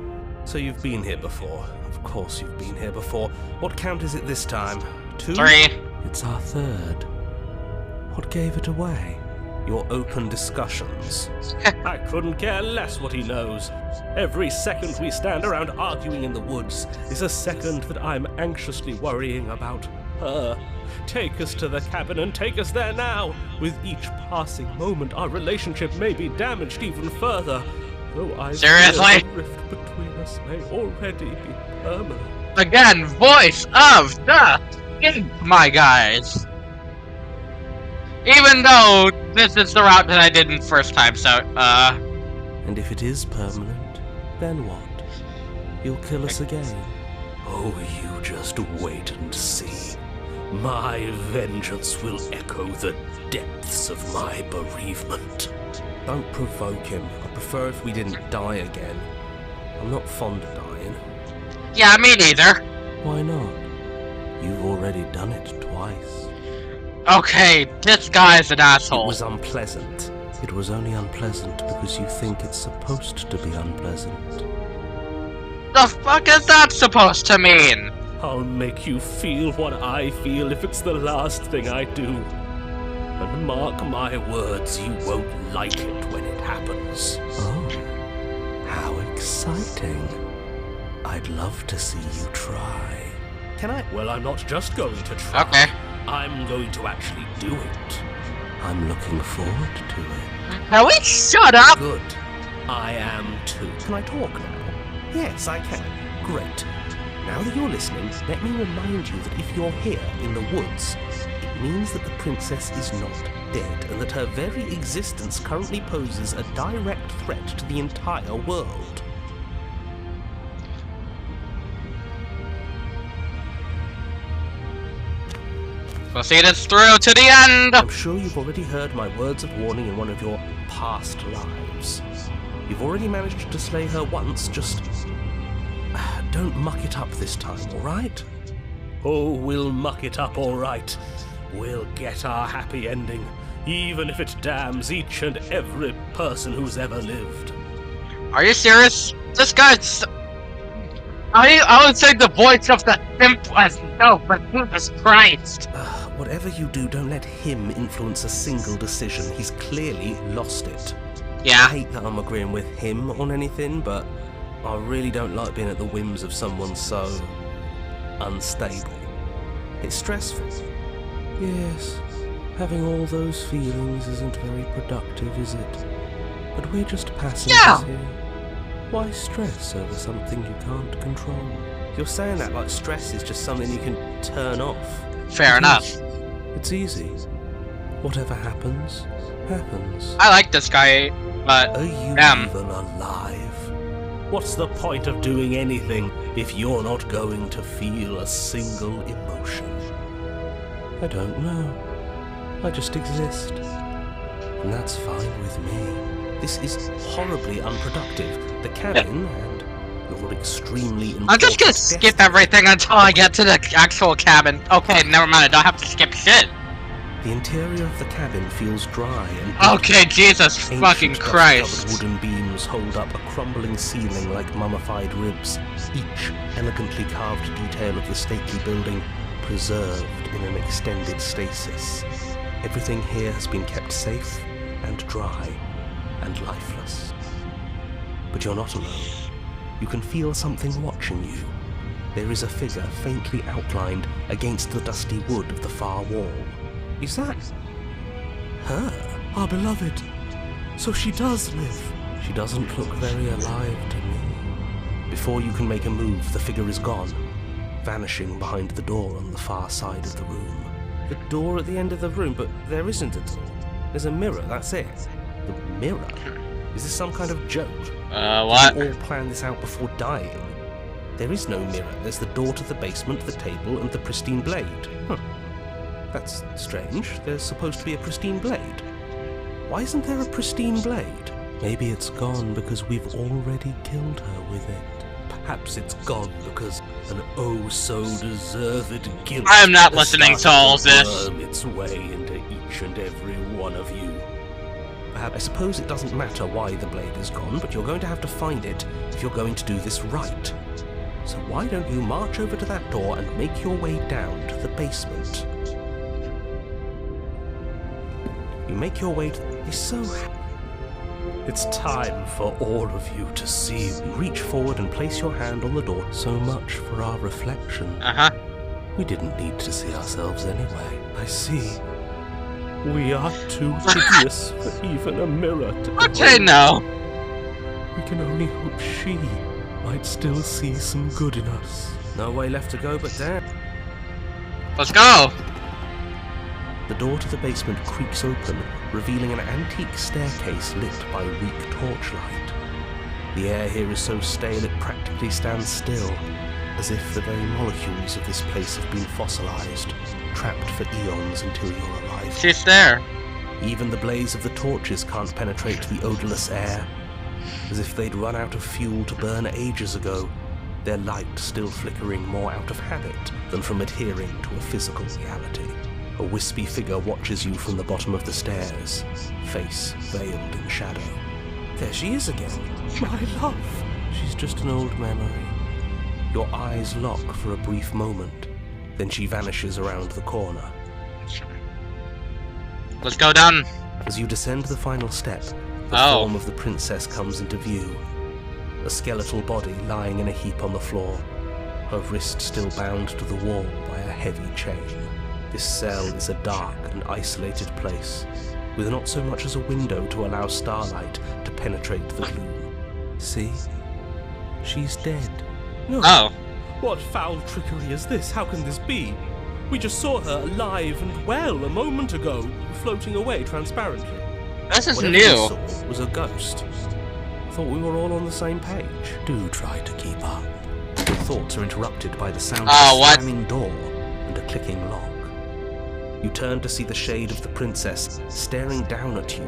So you've been here before. Of course you've been here before. What count is it this time? 2? 3. It's our 3rd. What gave it away? Your open discussions. I couldn't care less what he knows. Every second we stand around arguing in the woods is a second that I'm anxiously worrying about her. Take us to the cabin and take us there now. With each passing moment, our relationship may be damaged even further. Though I Seriously? fear the rift between us may already be permanent. Again, voice of the imp, my guys. Even though this is the route that I did in first time, so, And if it is permanent, then what? You'll kill us again. Oh, you just wait and see. My vengeance will echo the depths of my bereavement. Don't provoke him. I prefer if we didn't die again. I'm not fond of dying. yeah, me neither. Why not? You've already done it twice. Okay, this guy's an It asshole. was unpleasant. It was only unpleasant because you think it's supposed to be unpleasant. The fuck is that supposed to mean? I'll make you feel what I feel if it's the last thing I do. And mark my words, you won't like it when it happens. Oh, how exciting. I'd love to see you try. Can I? Well, I'm not just going to try. Okay. I'm going to actually do it. I'm looking forward to it. Can we shut up? Good. I am too. Can I talk now? Yes, I can. Great. Now that you're listening, let me remind you that if you're here in the woods, it means that the princess is not dead, and that her very existence currently poses a direct threat to the entire world. We'll see this through to the end. I'm sure you've already heard my words of warning in one of your past lives. You've already managed to slay her once, just don't muck it up this time, alright? Oh, we'll muck it up alright. We'll get our happy ending, even if it damns each and every person who's ever lived. Are you serious? This guy's... I would say the voice of the imp was no, but Jesus Christ. Whatever you do, don't let him influence a single decision. He's clearly lost it. I Yeah. hate that I'm agreeing with him on anything, but I really don't like being at the whims of someone so unstable. It's stressful. Yes, having all those feelings isn't very productive, is it? But we're just passengers Yeah. here. Why stress over something you can't control? You're saying that like stress is just something you can turn off. Fair enough. It's easy. Whatever happens, happens. I like this guy, but Are you Damn. even alive? What's the point of doing anything if you're not going to feel a single emotion? I don't know. I just exist. And that's fine with me. This is horribly unproductive. The cabin and your extremely important I'm just gonna skip everything until I get to the actual cabin. Okay, never mind. I don't have to skip shit. The interior of the cabin feels dry and Okay, Jesus Ancient fucking dust-covered Christ. wooden beams hold up a crumbling ceiling like mummified ribs, each elegantly carved detail of the stately building preserved in an extended stasis. Everything here has been kept safe and dry and lifeless. But you're not alone. You can feel something watching you. There is a figure faintly outlined against the dusty wood of the far wall. Is that her? Our beloved. So she does live. She doesn't look very alive to me. Before you can make a move, the figure is gone, vanishing behind the door on the far side of the room. The door at the end of the room, but there isn't a door. There's a mirror, that's it. The mirror? Is this some kind of joke? What? Did you all plan this out before dying? There is no mirror. There's the door to the basement, the table, and the pristine blade. Huh. That's strange. There's supposed to be a pristine blade. Why isn't there a pristine blade? Maybe it's gone because we've already killed her with it. Perhaps it's gone because an oh-so-deserved guilt I am not has listening to all started this. to worm its way into each and every one of you. Perhaps I suppose it doesn't matter why the blade is gone, but you're going to have to find it if you're going to do this right. So why don't you march over to that door and make your way down to the basement? You make your way to... It's time for all of you to see. You reach forward and place your hand on the door. So much for our reflection. We didn't need to see ourselves anyway. I see. We are too hideous for even a mirror to Okay, behold. no. We can only hope she might still see some good in us. No way left to go but down. Let's go. The door to the basement creaks open, revealing an antique staircase lit by weak torchlight. The air here is so stale it practically stands still, as if the very molecules of this place have been fossilized, trapped for eons until you're alive. She's there. Even the blaze of the torches can't penetrate the odorless air, as if they'd run out of fuel to burn ages ago, their light still flickering more out of habit than from adhering to a physical reality. A wispy figure watches you from the bottom of the stairs, face veiled in shadow. There she is again. My love. She's just an old memory. Your eyes lock for a brief moment, then she vanishes around the corner. Let's go down. As you descend the final step, the Oh. form of the princess comes into view. A skeletal body lying in a heap on the floor, her wrist still bound to the wall by a heavy chain. This cell is a dark and isolated place, with not so much as a window to allow starlight to penetrate the gloom. See? She's dead. No. Oh. What foul trickery is this? How can this be? We just saw her alive and well a moment ago, floating away transparently. This is Whatever new. we saw was a ghost. Thought we were all on the same page. Do try to keep up. Your thoughts are interrupted by the sound Oh, of a what? slamming door and a clicking lock. You turn to see the shade of the princess staring down at you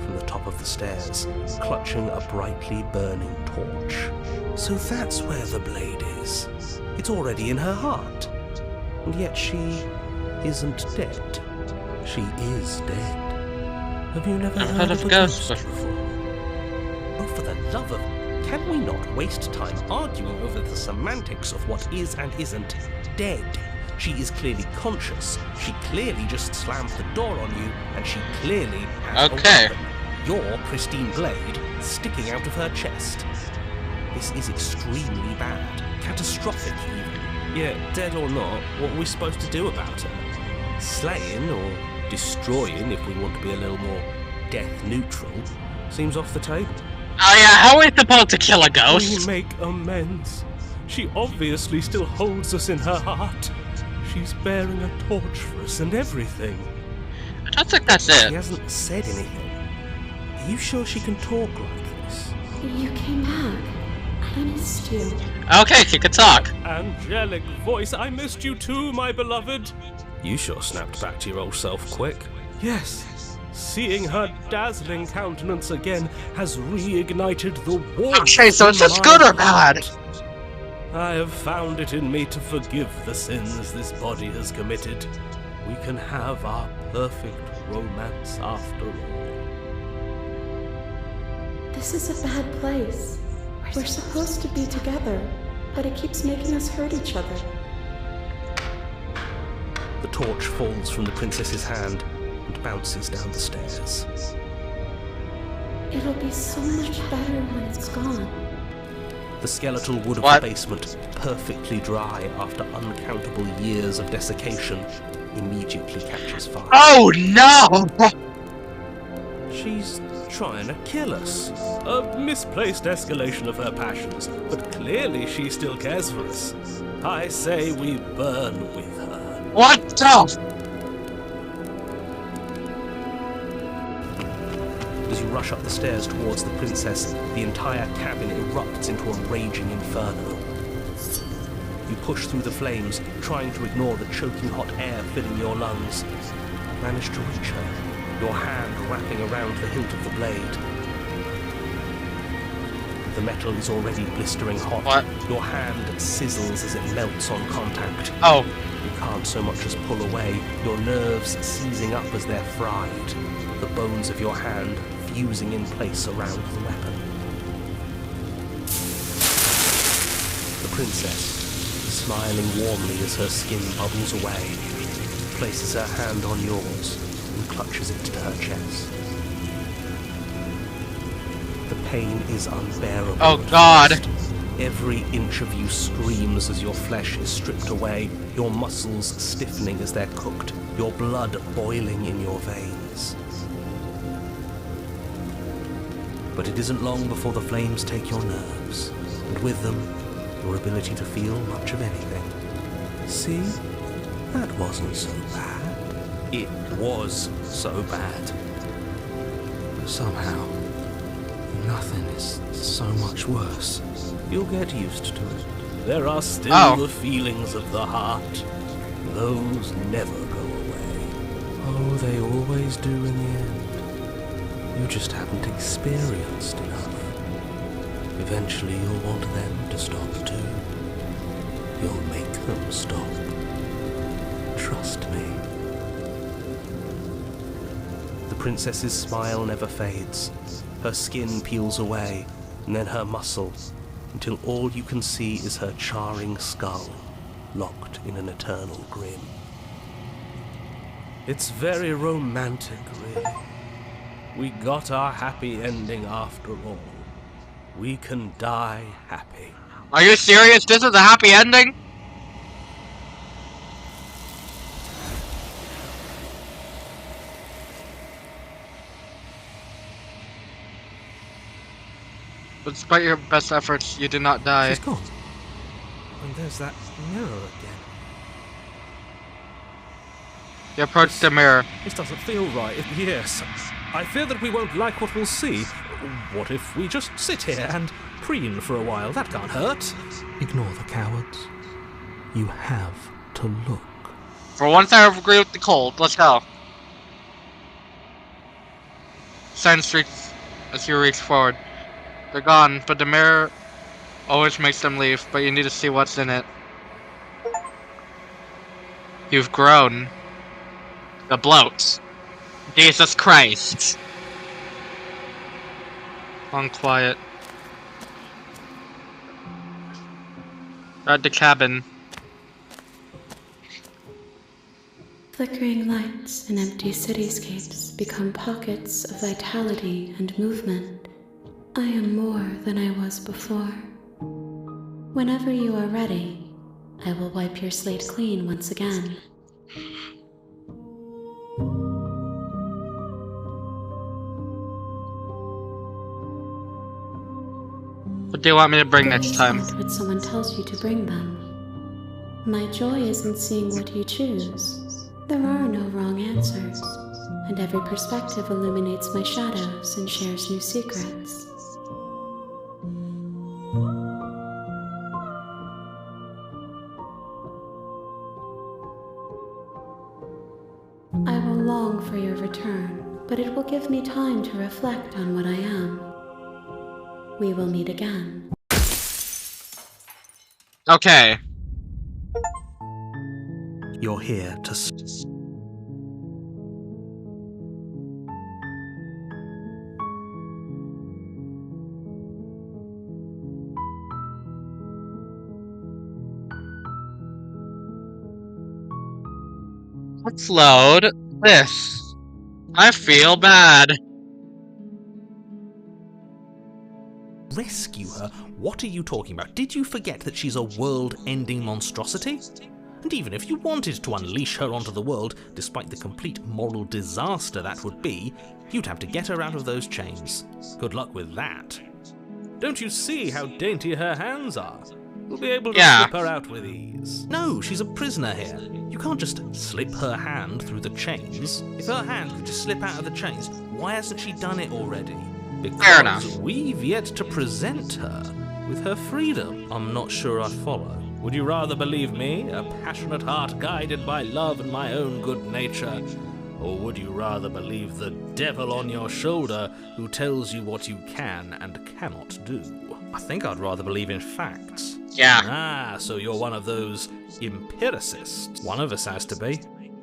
from the top of the stairs, clutching a brightly burning torch. So that's where the blade is. It's already in her heart. And yet she isn't dead. She is dead. Have you never I've heard heard of of a ghosts ghost before? Oh, for the love of... Can we not waste time arguing over the semantics of what is and isn't dead? She is clearly conscious. She clearly just slammed the door on you, and she clearly has Okay. a weapon. Your pristine blade sticking out of her chest. This is extremely bad. Catastrophic, even. Yeah, dead or not, what are we supposed to do about her? Slaying or destroying, if we want to be a little more death neutral, seems off the table. Oh yeah, how are we supposed to kill a We ghost? make amends. She obviously still holds us in her heart. She's bearing a torch for us and everything. I don't think that's She it. hasn't said anything. Are you sure she can talk like this? You came back. I missed you. Okay, she could talk. Angelic voice, I missed you too, my beloved. You sure snapped back to your old self quick. Yes. Seeing her dazzling countenance again has reignited the warmth. Okay, so is in this my good or bad? heart. I have found it in me to forgive the sins this body has committed. We can have our perfect romance after all. This is a bad place. We're supposed to be together, but it keeps making us hurt each other. The torch falls from the princess's hand and bounces down the stairs. It'll be so much better when it's gone. The skeletal wood of What? the basement, perfectly dry after uncountable years of desiccation, immediately catches fire. Oh no! She's trying to kill us. A misplaced escalation of her passions, but clearly she still cares for us. I say we burn with her. What the? As you rush up the stairs towards the princess, the entire cabin erupts into a raging inferno. You push through the flames, trying to ignore the choking hot air filling your lungs. You manage to reach her, your hand wrapping around the hilt of the blade. The metal is already blistering hot. What? Your hand sizzles as it melts on contact. Oh, You can't so much as pull away, your nerves seizing up as they're fried, the bones of your hand fusing in place around the weapon. The princess, smiling warmly as her skin bubbles away, places her hand on yours and clutches it to her chest. The pain is unbearable. Oh, at God. first. Every inch of you screams as your flesh is stripped away, your muscles stiffening as they're cooked, your blood boiling in your veins. But it isn't long before the flames take your nerves, and with them, your ability to feel much of anything. See? That wasn't so bad. It was so bad. But somehow, nothing is so much worse. You'll get used to it. There are still the feelings of the heart. Those never go away. Oh, they always do in the end. You just haven't experienced enough. Eventually you'll want them to stop too. You'll make them stop. Trust me. The princess's smile never fades. Her skin peels away, and then her muscle, until all you can see is her charring skull, locked in an eternal grin. It's very romantic, really. We got our happy ending after all. We can die happy. are you serious? This is a happy ending? Despite your best efforts, you did not die. She's gone. And there's that mirror again. You approach the mirror. This doesn't feel right. Yes. I fear that we won't like what we'll see. What if we just sit here and preen for a while? That can't hurt. Ignore the cowards. You have to look. For once I agree with the cold. Let's go. Sense reaches as you reach forward. They're gone, but the mirror always makes them leave, but you need to see what's in it. You've grown. The bloat. Jesus Christ. Long quiet. At the cabin. Flickering lights and empty cityscapes become pockets of vitality and movement. I am more than I was before. Whenever you are ready, I will wipe your slate clean once again. What do you want me to bring next time? Don't what someone tells you to bring them. My joy is in seeing what you choose. There are no wrong answers, and every perspective illuminates my shadows and shares new secrets. I will long for your return, but it will give me time to reflect on what I am. We will meet again. Okay. You're here to Let's load this. I feel bad. rescue her? What are you talking about? Did you forget that she's a world-ending monstrosity? And even if you wanted to unleash her onto the world, despite the complete moral disaster that would be, you'd have to get her out of those chains. Good luck with that. Don't you see how dainty her hands are? You'll be able to slip her out with ease. No, she's a prisoner here. You can't just slip her hand through the chains. If her hand could just slip out of the chains, why hasn't she done it already? Fair enough. Because we've yet to present her with her freedom. I'm not sure I follow. Would you rather believe me, a passionate heart guided by love and my own good nature? Or would you rather believe the devil on your shoulder who tells you what you can and cannot do? I think I'd rather believe in facts. Yeah. Ah, so you're one of those empiricists. One of us has to be.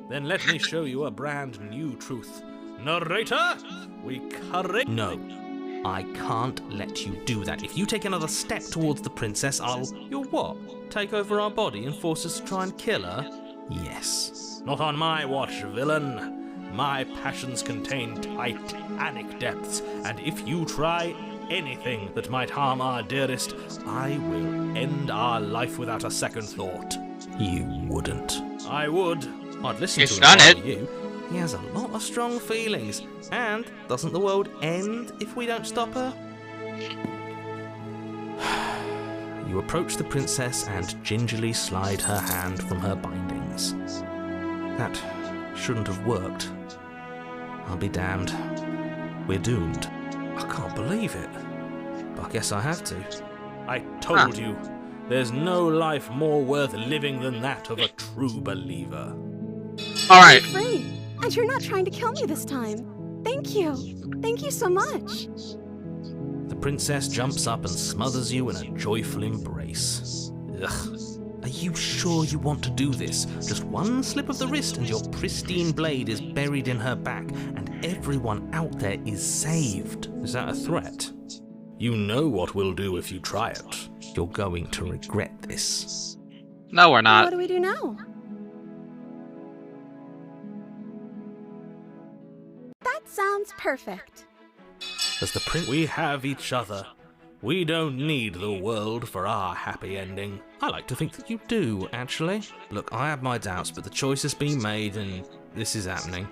Then let me show you a brand new truth. Narrator, we correct. No, I can't let you do that. If you take another step towards the princess, I'll... You'll what? Take over our body and force us to try and kill her? Yes. Not on my watch, villain. My passions contain titanic depths, and if you try anything that might harm our dearest, I will end our life without a second thought. You wouldn't. I would. I'd listen He's to him done if I it. were you. He has a lot of strong feelings. And doesn't the world end if we don't stop her? You approach the princess and gingerly slide her hand from her bindings. That shouldn't have worked. I'll be damned. We're doomed. I can't believe it. But I guess I have to. I told you, there's no life more worth living than that of a true believer. Alright. Free. And you're not trying to kill me this time. Thank you. Thank you so much. The princess jumps up and smothers you in a joyful embrace. Ugh. Are you sure you want to do this? Just one slip of the wrist and your pristine blade is buried in her back, and everyone out there is saved. Is that a threat? You know what we'll do if you try it. You're going to regret this. No, we're What not. do we do now? That sounds perfect. As the prince... We have each other. We don't need the world for our happy ending. I like to think that you do, actually. Look, I have my doubts, but the choice has been made and this is happening.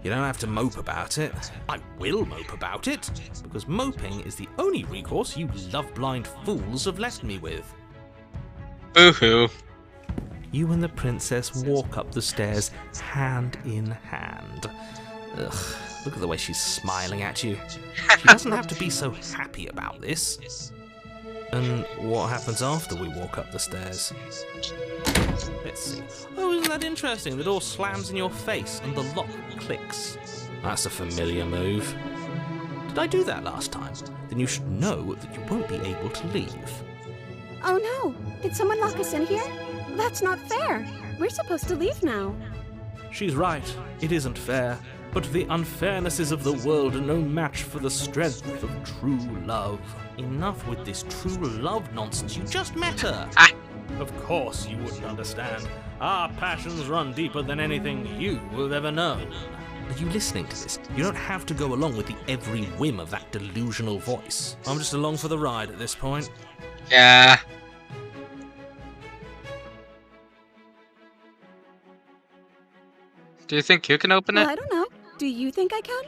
You don't have to mope about it. I will mope about it, because moping is the only recourse you love-blind fools have left me with. Boo-hoo. You and the princess walk up the stairs hand in hand. Ugh, look at the way she's smiling at you. She doesn't have to be so happy about this. And what happens after we walk up the stairs? Let's see. Oh, isn't that interesting? The door slams in your face and the lock clicks. That's a familiar move. Did I do that last time? Then you should know that you won't be able to leave. Oh no! Did someone lock us in here? That's not fair. We're supposed to leave now. She's right. It isn't fair. But the unfairnesses of the world are no match for the strength of true love. Enough with this true love nonsense. You just met her. Of course you wouldn't understand. Our passions run deeper than anything you have ever known. Are you listening to this? You don't have to go along with the every whim of that delusional voice. I'm just along for the ride at this point. Yeah. Do you think you can open Well, it? I don't know. Do you think I can?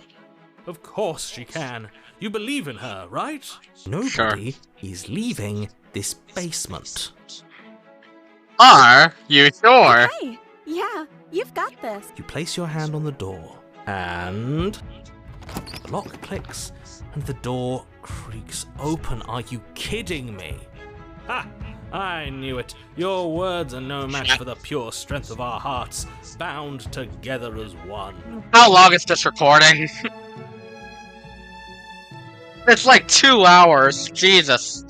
Of course she can. You believe in her, right? Nobody is leaving this basement. Are you sure? Hey! Yeah, you've got this. You place your hand on the door, and the lock clicks, and the door creaks open. Are you kidding me? Ha! I knew it. Your words are no match for the pure strength of our hearts, bound together as one. How long is this recording? It's like 2 hours. Jesus.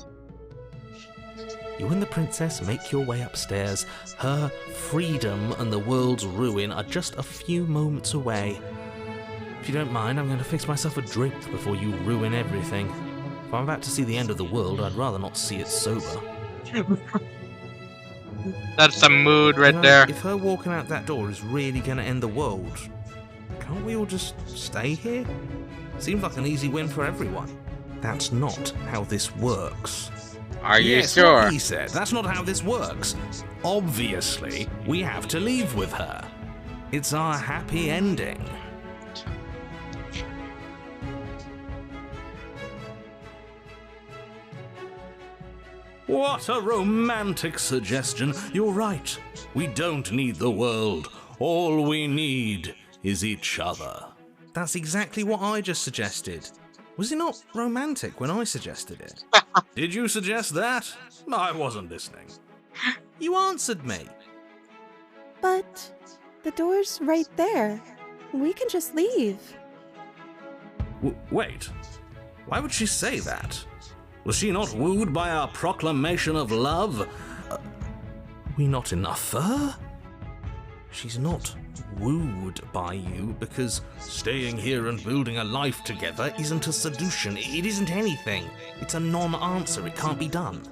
You and the princess make your way upstairs. Her freedom and the world's ruin are just a few moments away. If you don't mind, I'm going to fix myself a drink before you ruin everything. If I'm about to see the end of the world, I'd rather not see it sober. That's a mood right You know, there. If her walking out that door is really going to end the world, can't we all just stay here? Seems like an easy win for everyone. That's not how this works. Are you Yes, sure? what he said. That's not how this works. Obviously, we have to leave with her. It's our happy ending. What a romantic suggestion. You're right. We don't need the world. All we need is each other. That's exactly what I just suggested. Was it not romantic when I suggested it? Did you suggest that? I wasn't listening. You answered me. But the door's right there. We can just leave. Wait. Why would she say that? Was she not wooed by our proclamation of love? We not enough for her? She's not wooed by you because staying here and building a life together isn't a seduction. It isn't anything. It's a non-answer. It can't be done.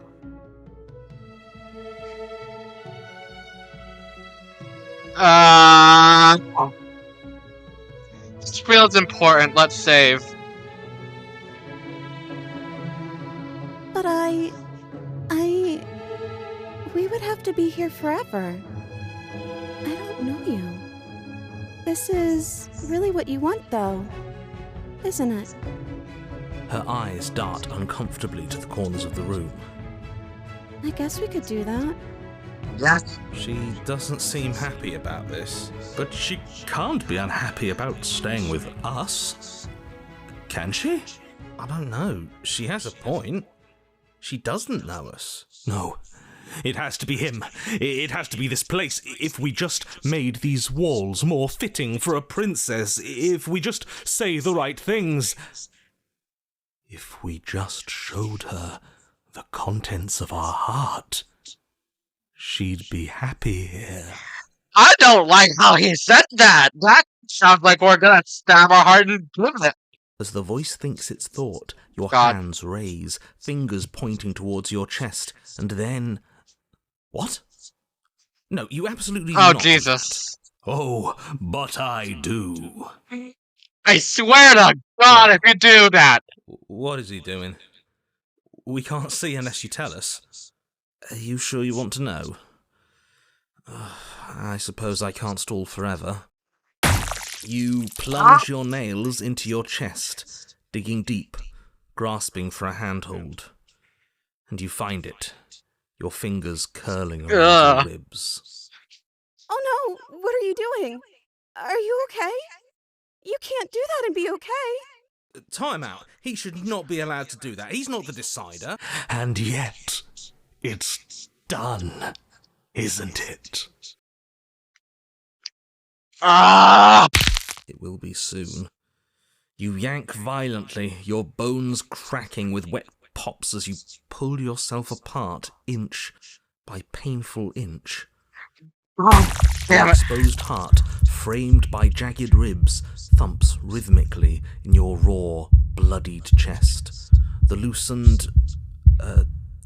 This feels important. Let's save. But we would have to be here forever. I don't know you. This is really what you want, though, isn't it? Her eyes dart uncomfortably to the corners of the room. I guess we could do that. Yes. She doesn't seem happy about this, but she can't be unhappy about staying with us. Can she? I don't know. She has a point. She doesn't know us. No, it has to be him. It has to be this place. If we just made these walls more fitting for a princess, if we just say the right things, if we just showed her the contents of our heart, she'd be happy here. I don't like how he said that. That sounds like we're gonna stab our heart and give it. As the voice thinks its thought, your God. hands raise, fingers pointing towards your chest, and then... What? No, you absolutely do Oh, not. Jesus. Oh, but I do. I swear to God if you do that. What is he doing? We can't see unless you tell us. Are you sure you want to know? I suppose I can't stall forever. You plunge your nails into your chest, digging deep, grasping for a handhold. And you find it, your fingers curling around your ribs. Oh no, what are you doing? Are you okay? You can't do that and be okay. Time out. He should not be allowed to do that. He's not the decider. And yet, it's done, isn't it? It will be soon. You yank violently, your bones cracking with wet pops as you pull yourself apart inch by painful inch. Your exposed heart, framed by jagged ribs, thumps rhythmically in your raw, bloodied chest. The loosened,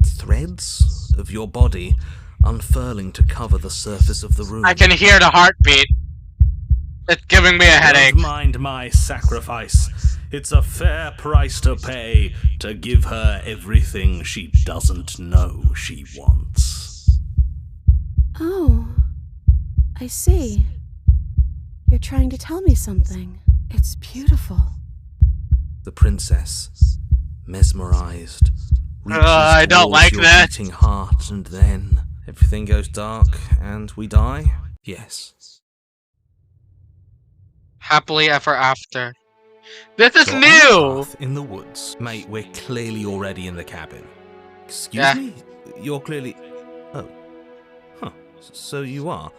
threads of your body unfurling to cover the surface of the room. I can hear the heartbeat. It's giving me a headache. Don't mind my sacrifice. It's a fair price to pay to give her everything she doesn't know she wants. Oh, I see. You're trying to tell me something. It's beautiful. The princess, mesmerized, reaches I don't towards like your that. beating heart, and then everything goes dark and we die? Yes. Happily ever after. This is You're on new! a path in the woods. Mate, we're clearly already in the cabin. Excuse Yeah. me? You're clearly... Oh. Huh. So you are.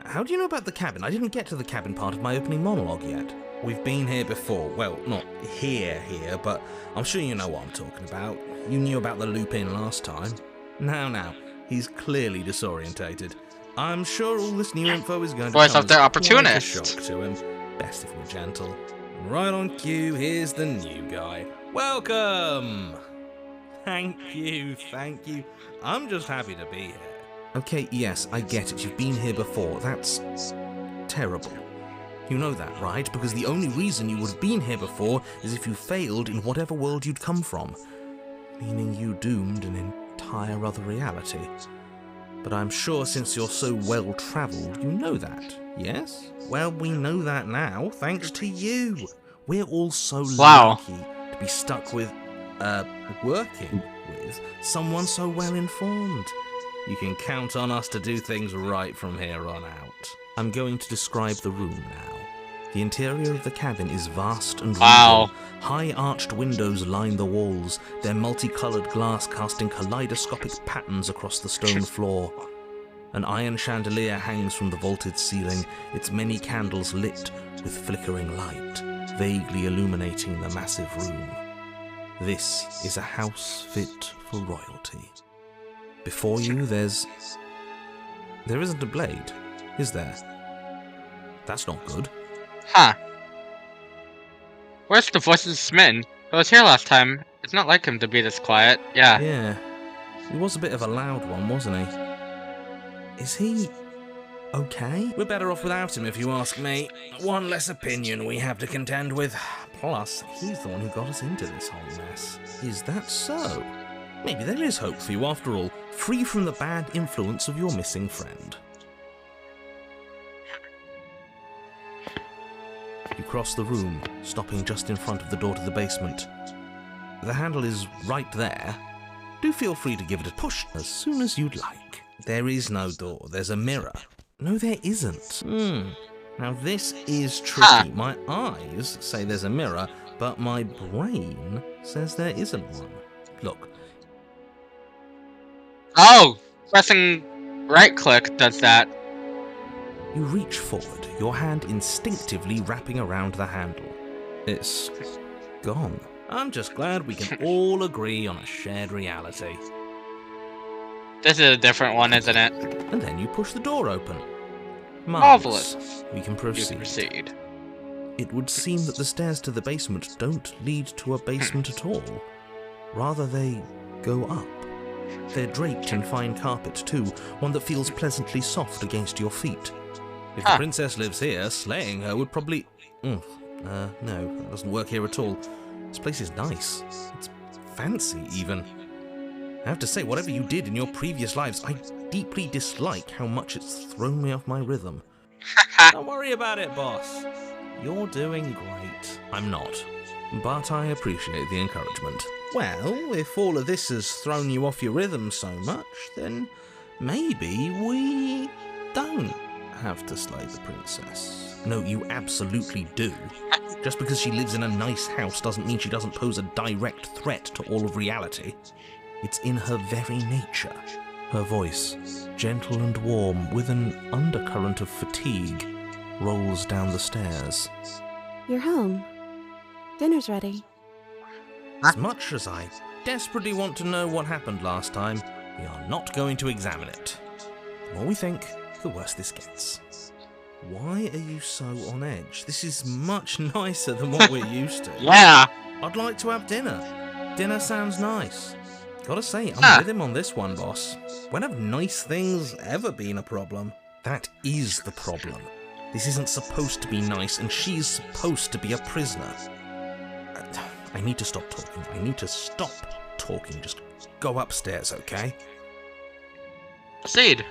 How do you know about the cabin? I didn't get to the cabin part of my opening monologue yet. We've been here before. Well, not here, but I'm sure you know what I'm talking about. You knew about the loop-in last time. Now. He's clearly disorientated. I'm sure all this new info is going to Voice come of the as quite a opportunist. shock to him. Best if we're gentle. Right on cue, here's the new guy. Welcome! Thank you. I'm just happy to be here. Okay, yes, I get it. You've been here before. That's terrible. You know that, right? Because the only reason you would have been here before is if you failed in whatever world you'd come from. Meaning you doomed an entire other reality. But I'm sure since you're so well-travelled, you know that, yes? Well, we know that now, thanks to you. We're all so lucky to be stuck with, working with someone so well-informed. You can count on us to do things right from here on out. I'm going to describe the room now. The interior of the cabin is vast and regal. High arched windows line the walls, their multicoloured glass casting kaleidoscopic patterns across the stone floor. An iron chandelier hangs from the vaulted ceiling, its many candles lit with flickering light, vaguely illuminating the massive room. This is a house fit for royalty. Before you, there isn't a blade, is there? That's not good. Huh. Where's the voices smitten? He was here last time. It's not like him to be this quiet. Yeah. Yeah, he was a bit of a loud one, wasn't he? Is he okay? We're better off without him, if you ask me. One less opinion we have to contend with. Plus, he's the one who got us into this whole mess. Is that so? Maybe there is hope for you after all, free from the bad influence of your missing friend. You cross the room, stopping just in front of the door to the basement. The handle is right there. Do feel free to give it a push as soon as you'd like. There is no door, there's a mirror. No, there isn't. Now this is tricky. My eyes say there's a mirror, but my brain says there isn't one. Look. Oh! Pressing right-click does that. You reach forward, your hand instinctively wrapping around the handle. It's gone. I'm just glad we can all agree on a shared reality. This is a different one, isn't it? And then you push the door open. Marvelous. We can You proceed. proceed. It would seem that the stairs to the basement don't lead to a basement at all. Rather, they go up. They're draped in fine carpet too, one that feels pleasantly soft against your feet. If the princess lives here, slaying her would probably... no, that doesn't work here at all. This place is nice. It's fancy, even. I have to say, whatever you did in your previous lives, I deeply dislike how much it's thrown me off my rhythm. Don't worry about it, boss. You're doing great. I'm not. But I appreciate the encouragement. Well, if all of this has thrown you off your rhythm so much, then maybe we don't have to slay the princess. No, you absolutely do. Just because she lives in a nice house doesn't mean she doesn't pose a direct threat to all of reality. It's in her very nature. Her voice, gentle and warm, with an undercurrent of fatigue, rolls down the stairs. You're home. Dinner's ready. As much as I desperately want to know what happened last time, we are not going to examine it. The more we think, the worse this gets. Why are you so on edge? This is much nicer than what we're used to. Yeah. I'd like to have dinner. Dinner sounds nice. Gotta say, I'm with him on this one, boss. When have nice things ever been a problem? That is the problem. This isn't supposed to be nice, and she's supposed to be a prisoner. I need to stop talking. I need to stop talking. Just go upstairs, okay? Proceed.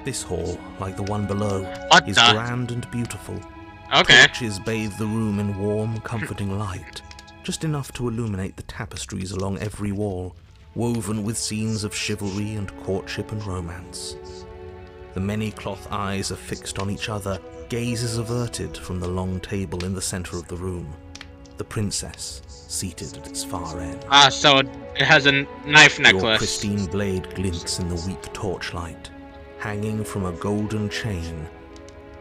This hall, like the one below, What is the- grand and beautiful. Okay. Torches bathe the room in warm, comforting light, just enough to illuminate the tapestries along every wall, woven with scenes of chivalry and courtship and romance. The many cloth eyes are fixed on each other, gazes averted from the long table in the center of the room. The princess, seated at its far end. So it has a knife Your necklace. pristine blade glints in the weak torchlight, hanging from a golden chain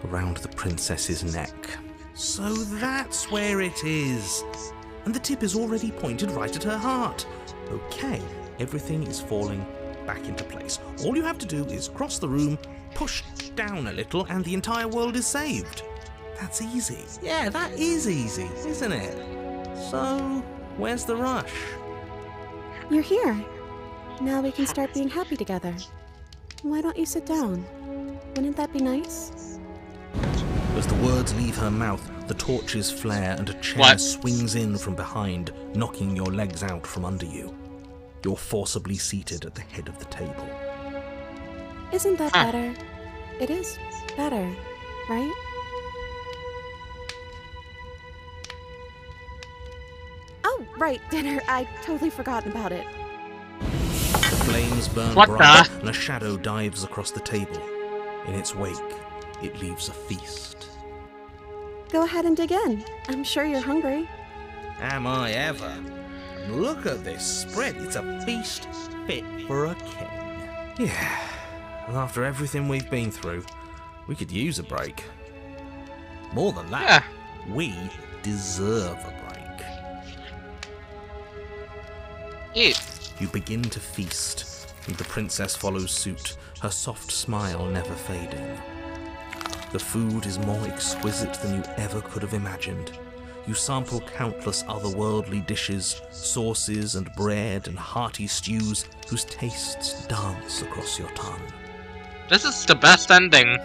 around the princess's neck. So that's where it is. And the tip is already pointed right at her heart. Okay, everything is falling back into place. All you have to do is cross the room, push down a little, and the entire world is saved. That's easy. Yeah, that is easy, isn't it? So, where's the rush? You're here. Now we can start being happy together. Why don't you sit down? Wouldn't that be nice? As the words leave her mouth, the torches flare and a chair What? swings in from behind, knocking your legs out from under you. You're forcibly seated at the head of the table. Isn't that better? It is better, right? Oh, right, dinner. I'd totally forgotten about it. The flames burn What bright, the? and a shadow dives across the table. In its wake, it leaves a feast. Go ahead and dig in. I'm sure you're hungry. Am I ever? Look at this spread. It's a feast fit for a king. Yeah, and after everything we've been through, we could use a break. More than that, we deserve a break. Eat. You begin to feast, and the princess follows suit, her soft smile never fading. The food is more exquisite than you ever could have imagined. You sample countless otherworldly dishes, sauces and bread and hearty stews whose tastes dance across your tongue. This is the best ending.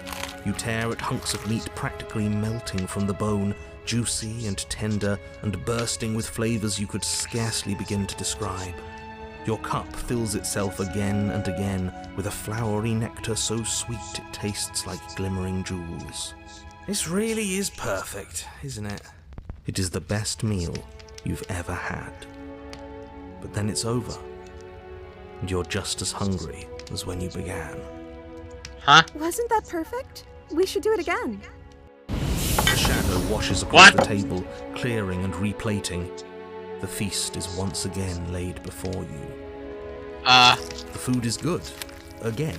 You tear at hunks of meat practically melting from the bone, juicy and tender and bursting with flavors you could scarcely begin to describe. Your cup fills itself again and again with a flowery nectar so sweet it tastes like glimmering jewels. This really is perfect, isn't it? It is the best meal you've ever had. But then it's over, and you're just as hungry as when you began. Huh? Wasn't that perfect? We should do it again. The shadow washes across What? the table, clearing and replating. The feast is once again laid before you. The food is good. Again.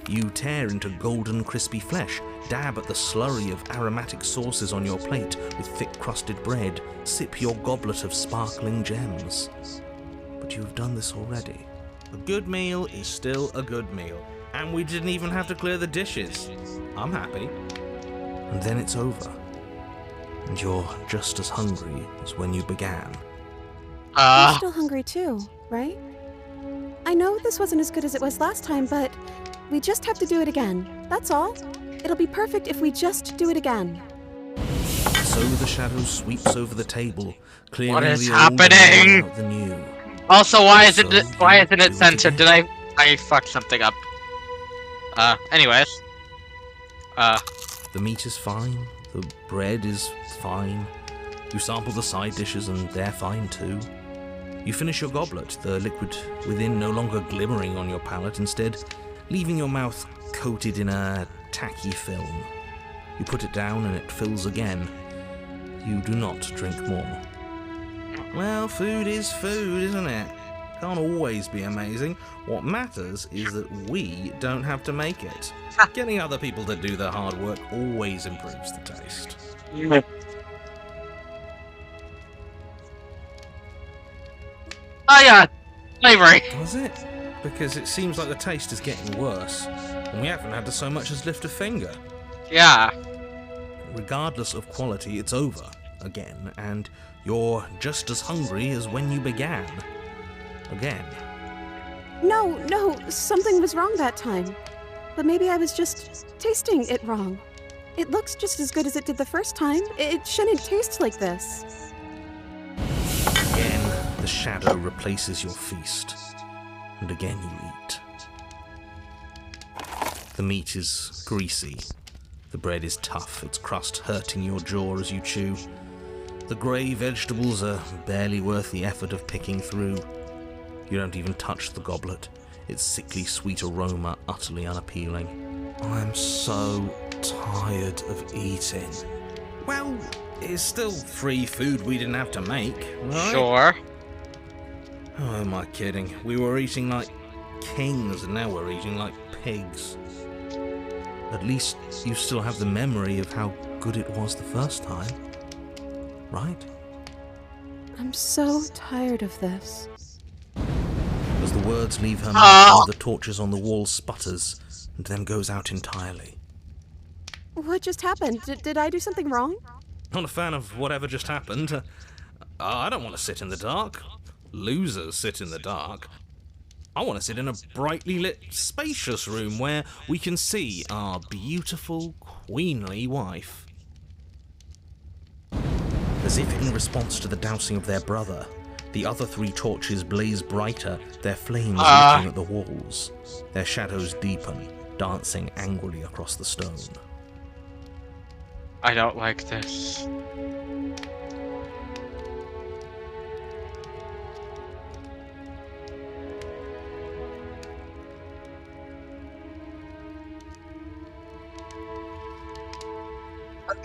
You tear into golden crispy flesh, dab at the slurry of aromatic sauces on your plate with thick-crusted bread, sip your goblet of sparkling gems. But you have done this already. A good meal is still a good meal, and we didn't even have to clear the dishes. I'm happy. And then it's over, and you're just as hungry as when you began. I'm still hungry too, right? I know this wasn't as good as it was last time, but we just have to do it again. That's all. It'll be perfect if we just do it again. So the shadow sweeps over the table, clearing What is the old and happening? laying out the new. Also, why isn't So it do it censored? Did again. I fucked something up? Anyways. The meat is fine, the bread is fine. You sample the side dishes and they're fine too. You finish your goblet, the liquid within no longer glimmering on your palate, instead leaving your mouth coated in a tacky film. You put it down and it fills again. You do not drink more. Well, food is food, isn't it? Can't always be amazing. What matters is that we don't have to make it. Getting other people to do the hard work always improves the taste. Oh yeah, slavery. Does it? Because it seems like the taste is getting worse, and we haven't had to so much as lift a finger. Yeah. Regardless of quality, it's over again, and you're just as hungry as when you began. Again. No, something was wrong that time. But maybe I was just tasting it wrong. It looks just as good as it did the first time. It shouldn't taste like this. Again, the shadow replaces your feast, and again you eat. The meat is greasy. The bread is tough, its crust hurting your jaw as you chew. The grey vegetables are barely worth the effort of picking through. You don't even touch the goblet, its sickly sweet aroma utterly unappealing. I'm so tired of eating. Well, it's still free food we didn't have to make, right? Sure. Oh, am I kidding? We were eating like kings, and now we're eating like pigs. At least you still have the memory of how good it was the first time, right? I'm so tired of this. As the words leave her mouth, one of the torches on the wall sputters, and then goes out entirely. What just happened? Did I do something wrong? Not a fan of whatever just happened. I don't want to sit in the dark. Losers sit in the dark. I want to sit in a brightly lit, spacious room where we can see our beautiful, queenly wife. As if in response to the dousing of their brother, the other three torches blaze brighter, their flames licking at the walls. Their shadows deepen, dancing angrily across the stone. I don't like this.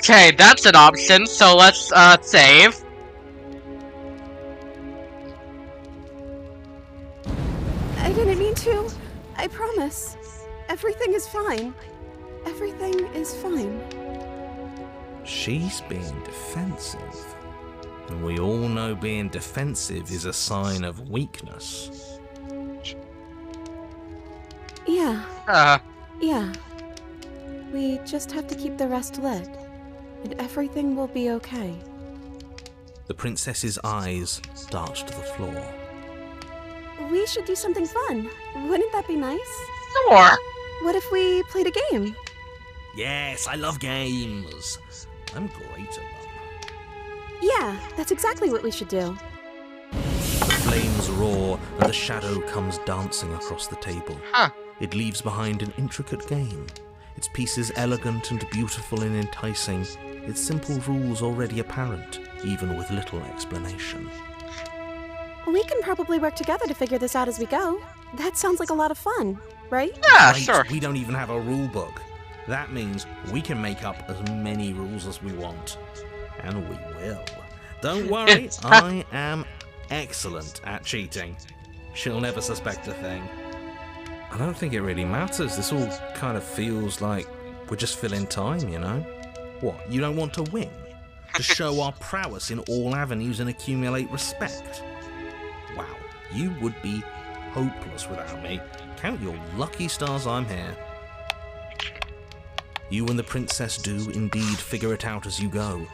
Okay, that's an option, so let's, save. I didn't mean to. I promise. Everything is fine. Everything is fine. She's being defensive. And we all know being defensive is a sign of weakness. Yeah, Uh, yeah. We just have to keep the rest lit, and everything will be okay. The princess's eyes dart to the floor. We should do something fun. Wouldn't that be nice? sure. What if we played a game? Yes, I love games. I'm great at them. Yeah, that's exactly what we should do. The flames roar and the shadow comes dancing across the table. Huh. It leaves behind an intricate game. Its pieces elegant and beautiful and enticing. Its simple rules already apparent, even with little explanation. We can probably work together to figure this out as we go. That sounds like a lot of fun, right? Yeah, Great, sure. we don't even have a rule book. That means we can make up as many rules as we want. And we will. Don't worry, I am excellent at cheating. She'll never suspect a thing. I don't think it really matters. This all kind of feels like we're just filling time, you know? What, you don't want to win? To show our prowess in all avenues and accumulate respect? Wow, you would be hopeless without me. Count your lucky stars I'm here. You and the princess do indeed figure it out as you go.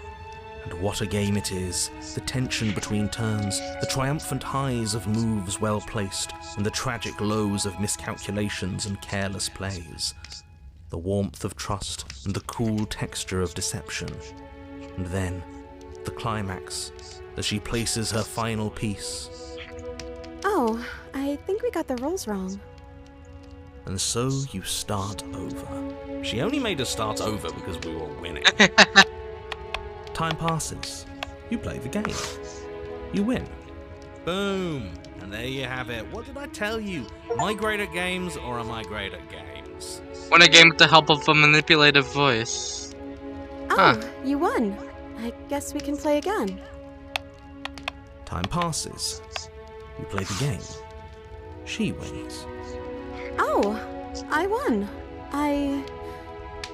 And what a game it is. The tension between turns, the triumphant highs of moves well placed, and the tragic lows of miscalculations and careless plays. The warmth of trust and the cool texture of deception. And then, the climax, as she places her final piece. Oh, I think we got the rules wrong. And so you start over. She only made us start over because we were winning. Time passes. You play the game. You win. Boom. And there you have it. What did I tell you? Am I great at games or am I great at games? Win a game with the help of a manipulative voice. Oh, Huh. you won. I guess we can play again. Time passes. You play the game. She wins. Oh, I won. I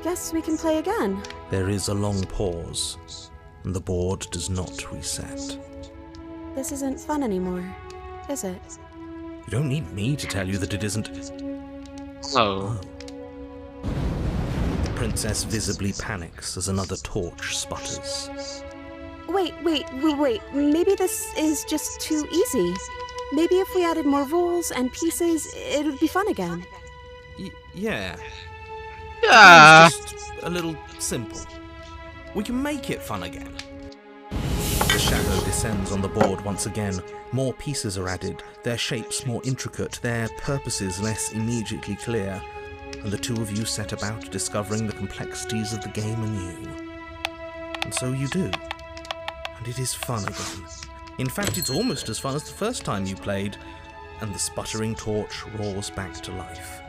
guess we can play again. There is a long pause, and the board does not reset. This isn't fun anymore, is it? You don't need me to tell you that it isn't. Oh. The princess visibly panics as another torch sputters. Wait. Maybe this is just too easy. Maybe if we added more rules and pieces, it would be fun again. Yeah. Yeah. It's just a little simple. We can make it fun again. The shadow descends on the board once again. More pieces are added, their shapes more intricate, their purposes less immediately clear, and the two of you set about discovering the complexities of the game anew. And so you do. And it is fun again. In fact, it's almost as fun as the first time you played, and the sputtering torch roars back to life.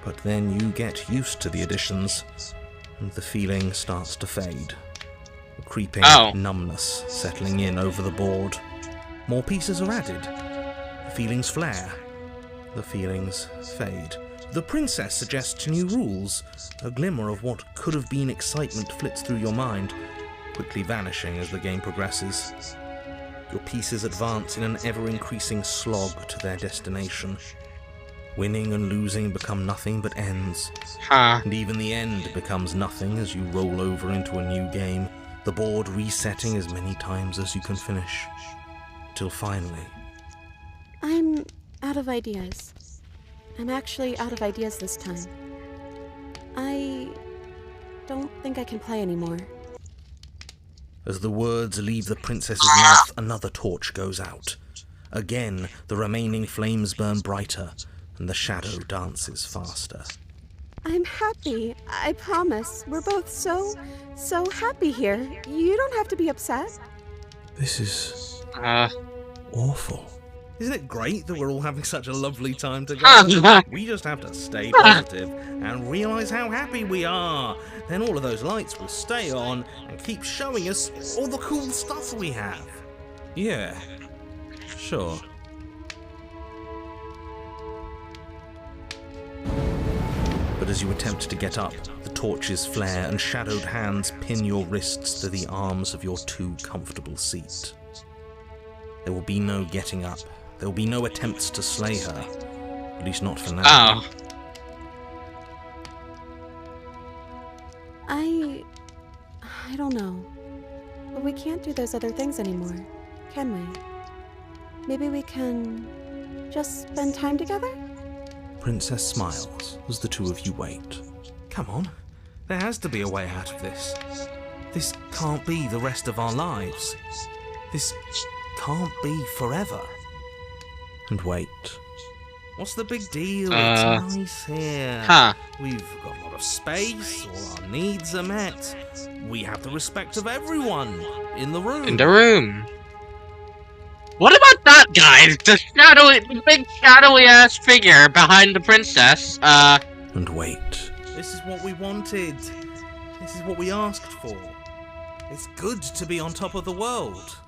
But then you get used to the additions, and the feeling starts to fade. A creeping numbness settling in over the board. More pieces are added. The feelings flare. The feelings fade. The princess suggests new rules. A glimmer of what could have been excitement flits through your mind, quickly vanishing as the game progresses. Your pieces advance in an ever-increasing slog to their destination. Winning and losing become nothing but ends. Huh. And even the end becomes nothing as you roll over into a new game, the board resetting as many times as you can finish. Till finally... I'm out of ideas. I'm actually out of ideas this time. I don't think I can play anymore. As the words leave the princess's mouth, another torch goes out. Again, the remaining flames burn brighter, and the shadow dances faster. I'm happy, I promise. We're both so happy here. You don't have to be upset. This is Uh. awful. Isn't it great that we're all having such a lovely time together? We just have to stay positive and realize how happy we are. Then all of those lights will stay on and keep showing us all the cool stuff we have. Yeah, sure. But as you attempt to get up, the torches flare and shadowed hands pin your wrists to the arms of your too comfortable seat. There will be no getting up. There will be no attempts to slay her. At least not for now. Oh. I don't know. But we can't do those other things anymore, can we? Maybe we can just spend time together? Princess smiles as the two of you wait. Come on, there has to be a way out of this. This can't be the rest of our lives. This can't be forever. And wait. What's the big deal? It's nice here. Huh. We've got a lot of space, all our needs are met. We have the respect of everyone in the room. In the room. What about that guy? The big shadowy ass figure behind the princess. And wait. This is what we wanted. This is what we asked for. It's good to be on top of the world.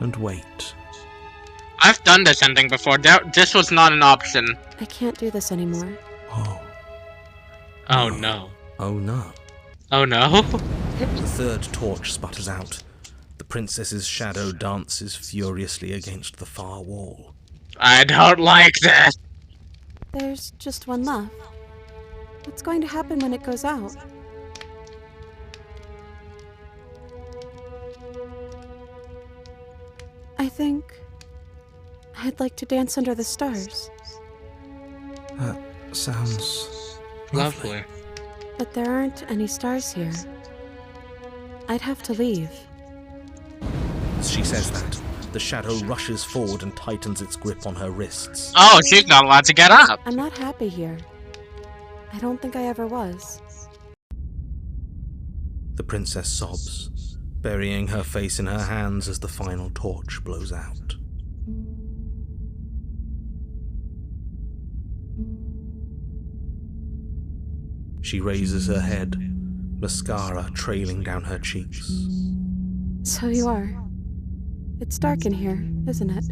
And wait. I've done this ending before. This was not an option. I can't do this anymore. Oh. Oh no. Oh no. Oh no. The third torch sputters out. The princess's shadow dances furiously against the far wall. I don't like this. There's just one left. What's going to happen when it goes out? I think I'd like to dance under the stars. That sounds Lovely. But there aren't any stars here. I'd have to leave. As she says that, the shadow rushes forward and tightens its grip on her wrists. Oh, she's not allowed to get up. I'm not happy here. I don't think I ever was. The princess sobs, burying her face in her hands as the final torch blows out. She raises her head, mascara trailing down her cheeks. So you are. It's dark in here, isn't it?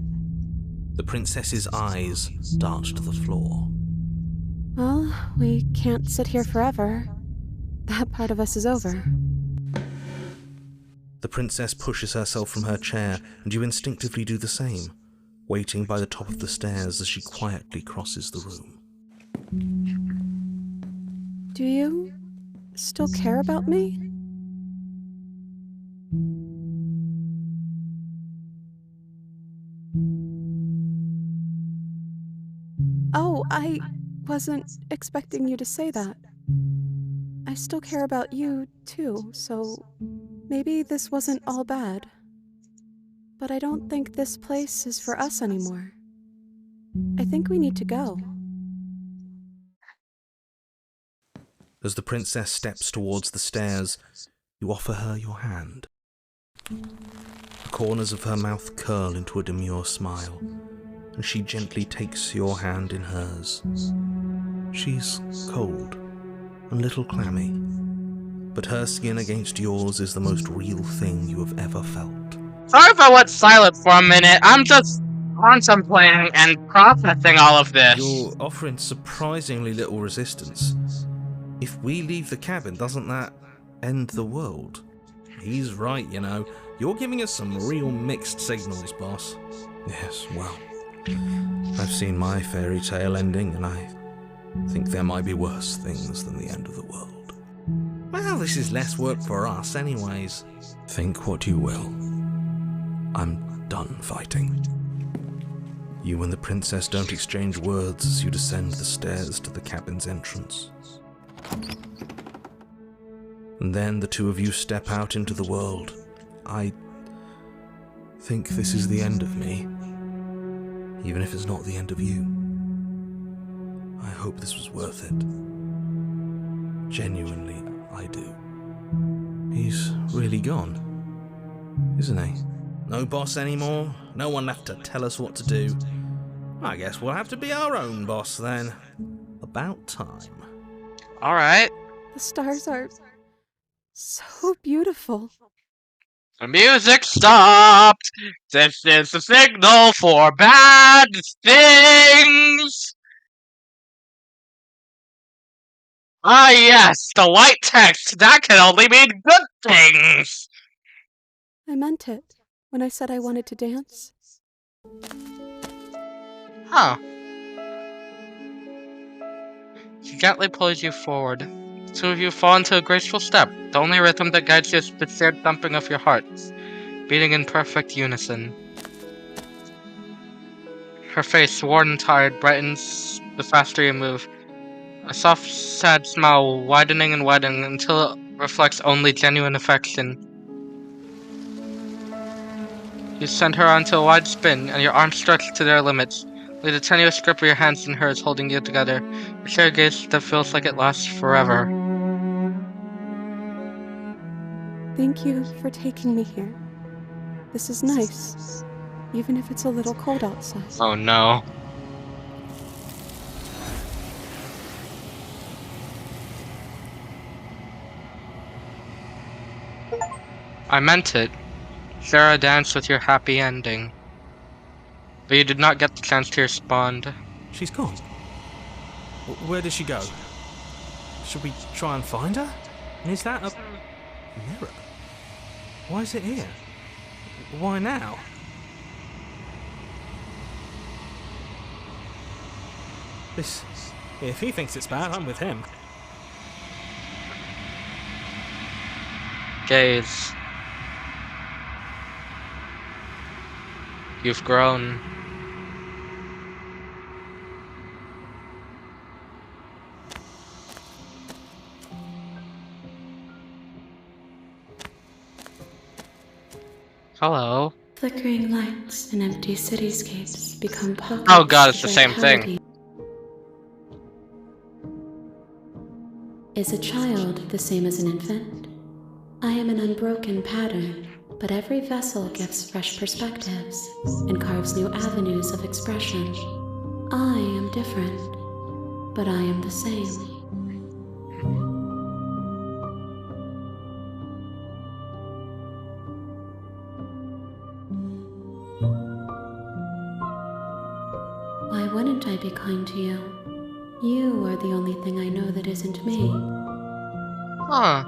The princess's eyes dart to the floor. Well, we can't sit here forever. That part of us is over. The princess pushes herself from her chair, and you instinctively do the same, waiting by the top of the stairs as she quietly crosses the room. Do you still care about me? Oh, I wasn't expecting you to say that. I still care about you, too, so maybe this wasn't all bad. But I don't think this place is for us anymore. I think we need to go. As the princess steps towards the stairs, you offer her your hand. The corners of her mouth curl into a demure smile, and she gently takes your hand in hers. She's cold, a little clammy, but her skin against yours is the most real thing you have ever felt. Sorry if I went silent for a minute. I'm just contemplating and processing all of this. You're offering surprisingly little resistance. If we leave the cabin, doesn't that end the world? He's right, you know. You're giving us some real mixed signals, boss. Yes, well, I've seen my fairy tale ending, and I think there might be worse things than the end of the world. Well, this is less work for us anyways. Think what you will. I'm done fighting. You and the princess don't exchange words as you descend the stairs to the cabin's entrance. And then the two of you step out into the world. I think this is the end of me, even if it's not the end of you. I hope this was worth it. Genuinely, I do. He's really gone, isn't he? No boss anymore, no one left to tell us what to do. I guess we'll have to be our own boss then. About time. Alright. The stars are so beautiful. The music stopped. This is a signal for bad things. Ah, yes, the white text! That can only mean good things! I meant it when I said I wanted to dance. Huh. She gently pulls you forward. The two of you fall into a graceful step. The only rhythm that guides you is the shared thumping of your hearts, beating in perfect unison. Her face, worn and tired, brightens the faster you move. A soft, sad smile widening and widening until it reflects only genuine affection. You send her onto a wide spin, and your arms stretch to their limits. With a tenuous grip of your hands in hers holding you together, a shared gaze that feels like it lasts forever. Thank you for taking me here. This is nice, even if it's a little cold outside. Oh no. I meant it. Sarah danced with your happy ending. But you did not get the chance to respond. She's gone. Where did she go? Should we try and find her? And is that a mirror? Why is it here? Why now? If he thinks it's bad, I'm with him. Gaze. You've grown. Hello. Flickering lights and empty cityscapes become pockets. Oh god, it's the same thing. Is a child the same as an infant? I am an unbroken pattern, but every vessel gives fresh perspectives and carves new avenues of expression. I am different, but I am the same. Why wouldn't I be kind to you? You are the only thing I know that isn't me. Huh.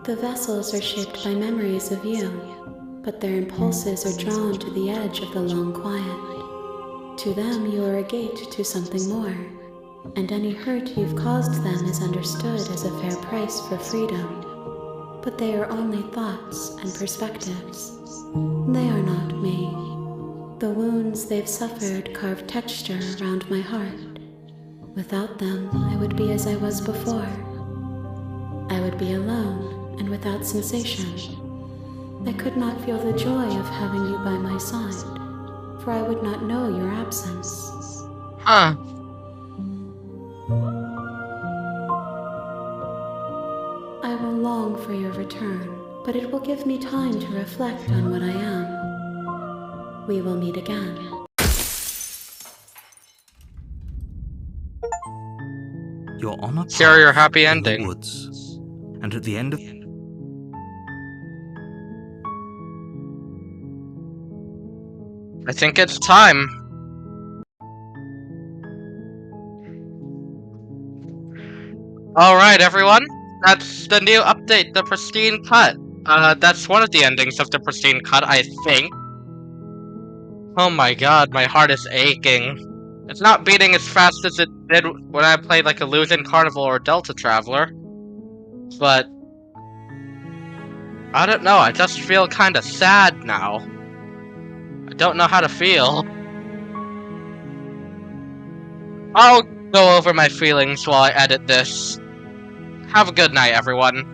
The vessels are shaped by memories of you, but their impulses are drawn to the edge of the long quiet. To them, you are a gate to something more, and any hurt you've caused them is understood as a fair price for freedom. But they are only thoughts and perspectives. They are not me. The wounds they've suffered carve texture around my heart. Without them, I would be as I was before. I would be alone and without sensation. I could not feel the joy of having you by my side, for I would not know your absence. Huh. I will long for your return, but it will give me time to reflect on what I am. We will meet again. You're on a Share your path happy in the ending. woods, and at the end of I think it's time. Alright, everyone. That's the new update, the Pristine Cut. That's one of the endings of the Pristine Cut, I think. Oh my god, my heart is aching. It's not beating as fast as it did when I played like Illusion Carnival or Delta Traveler. But I don't know, I just feel kinda sad now. I don't know how to feel. I'll go over my feelings while I edit this. Have a good night, everyone.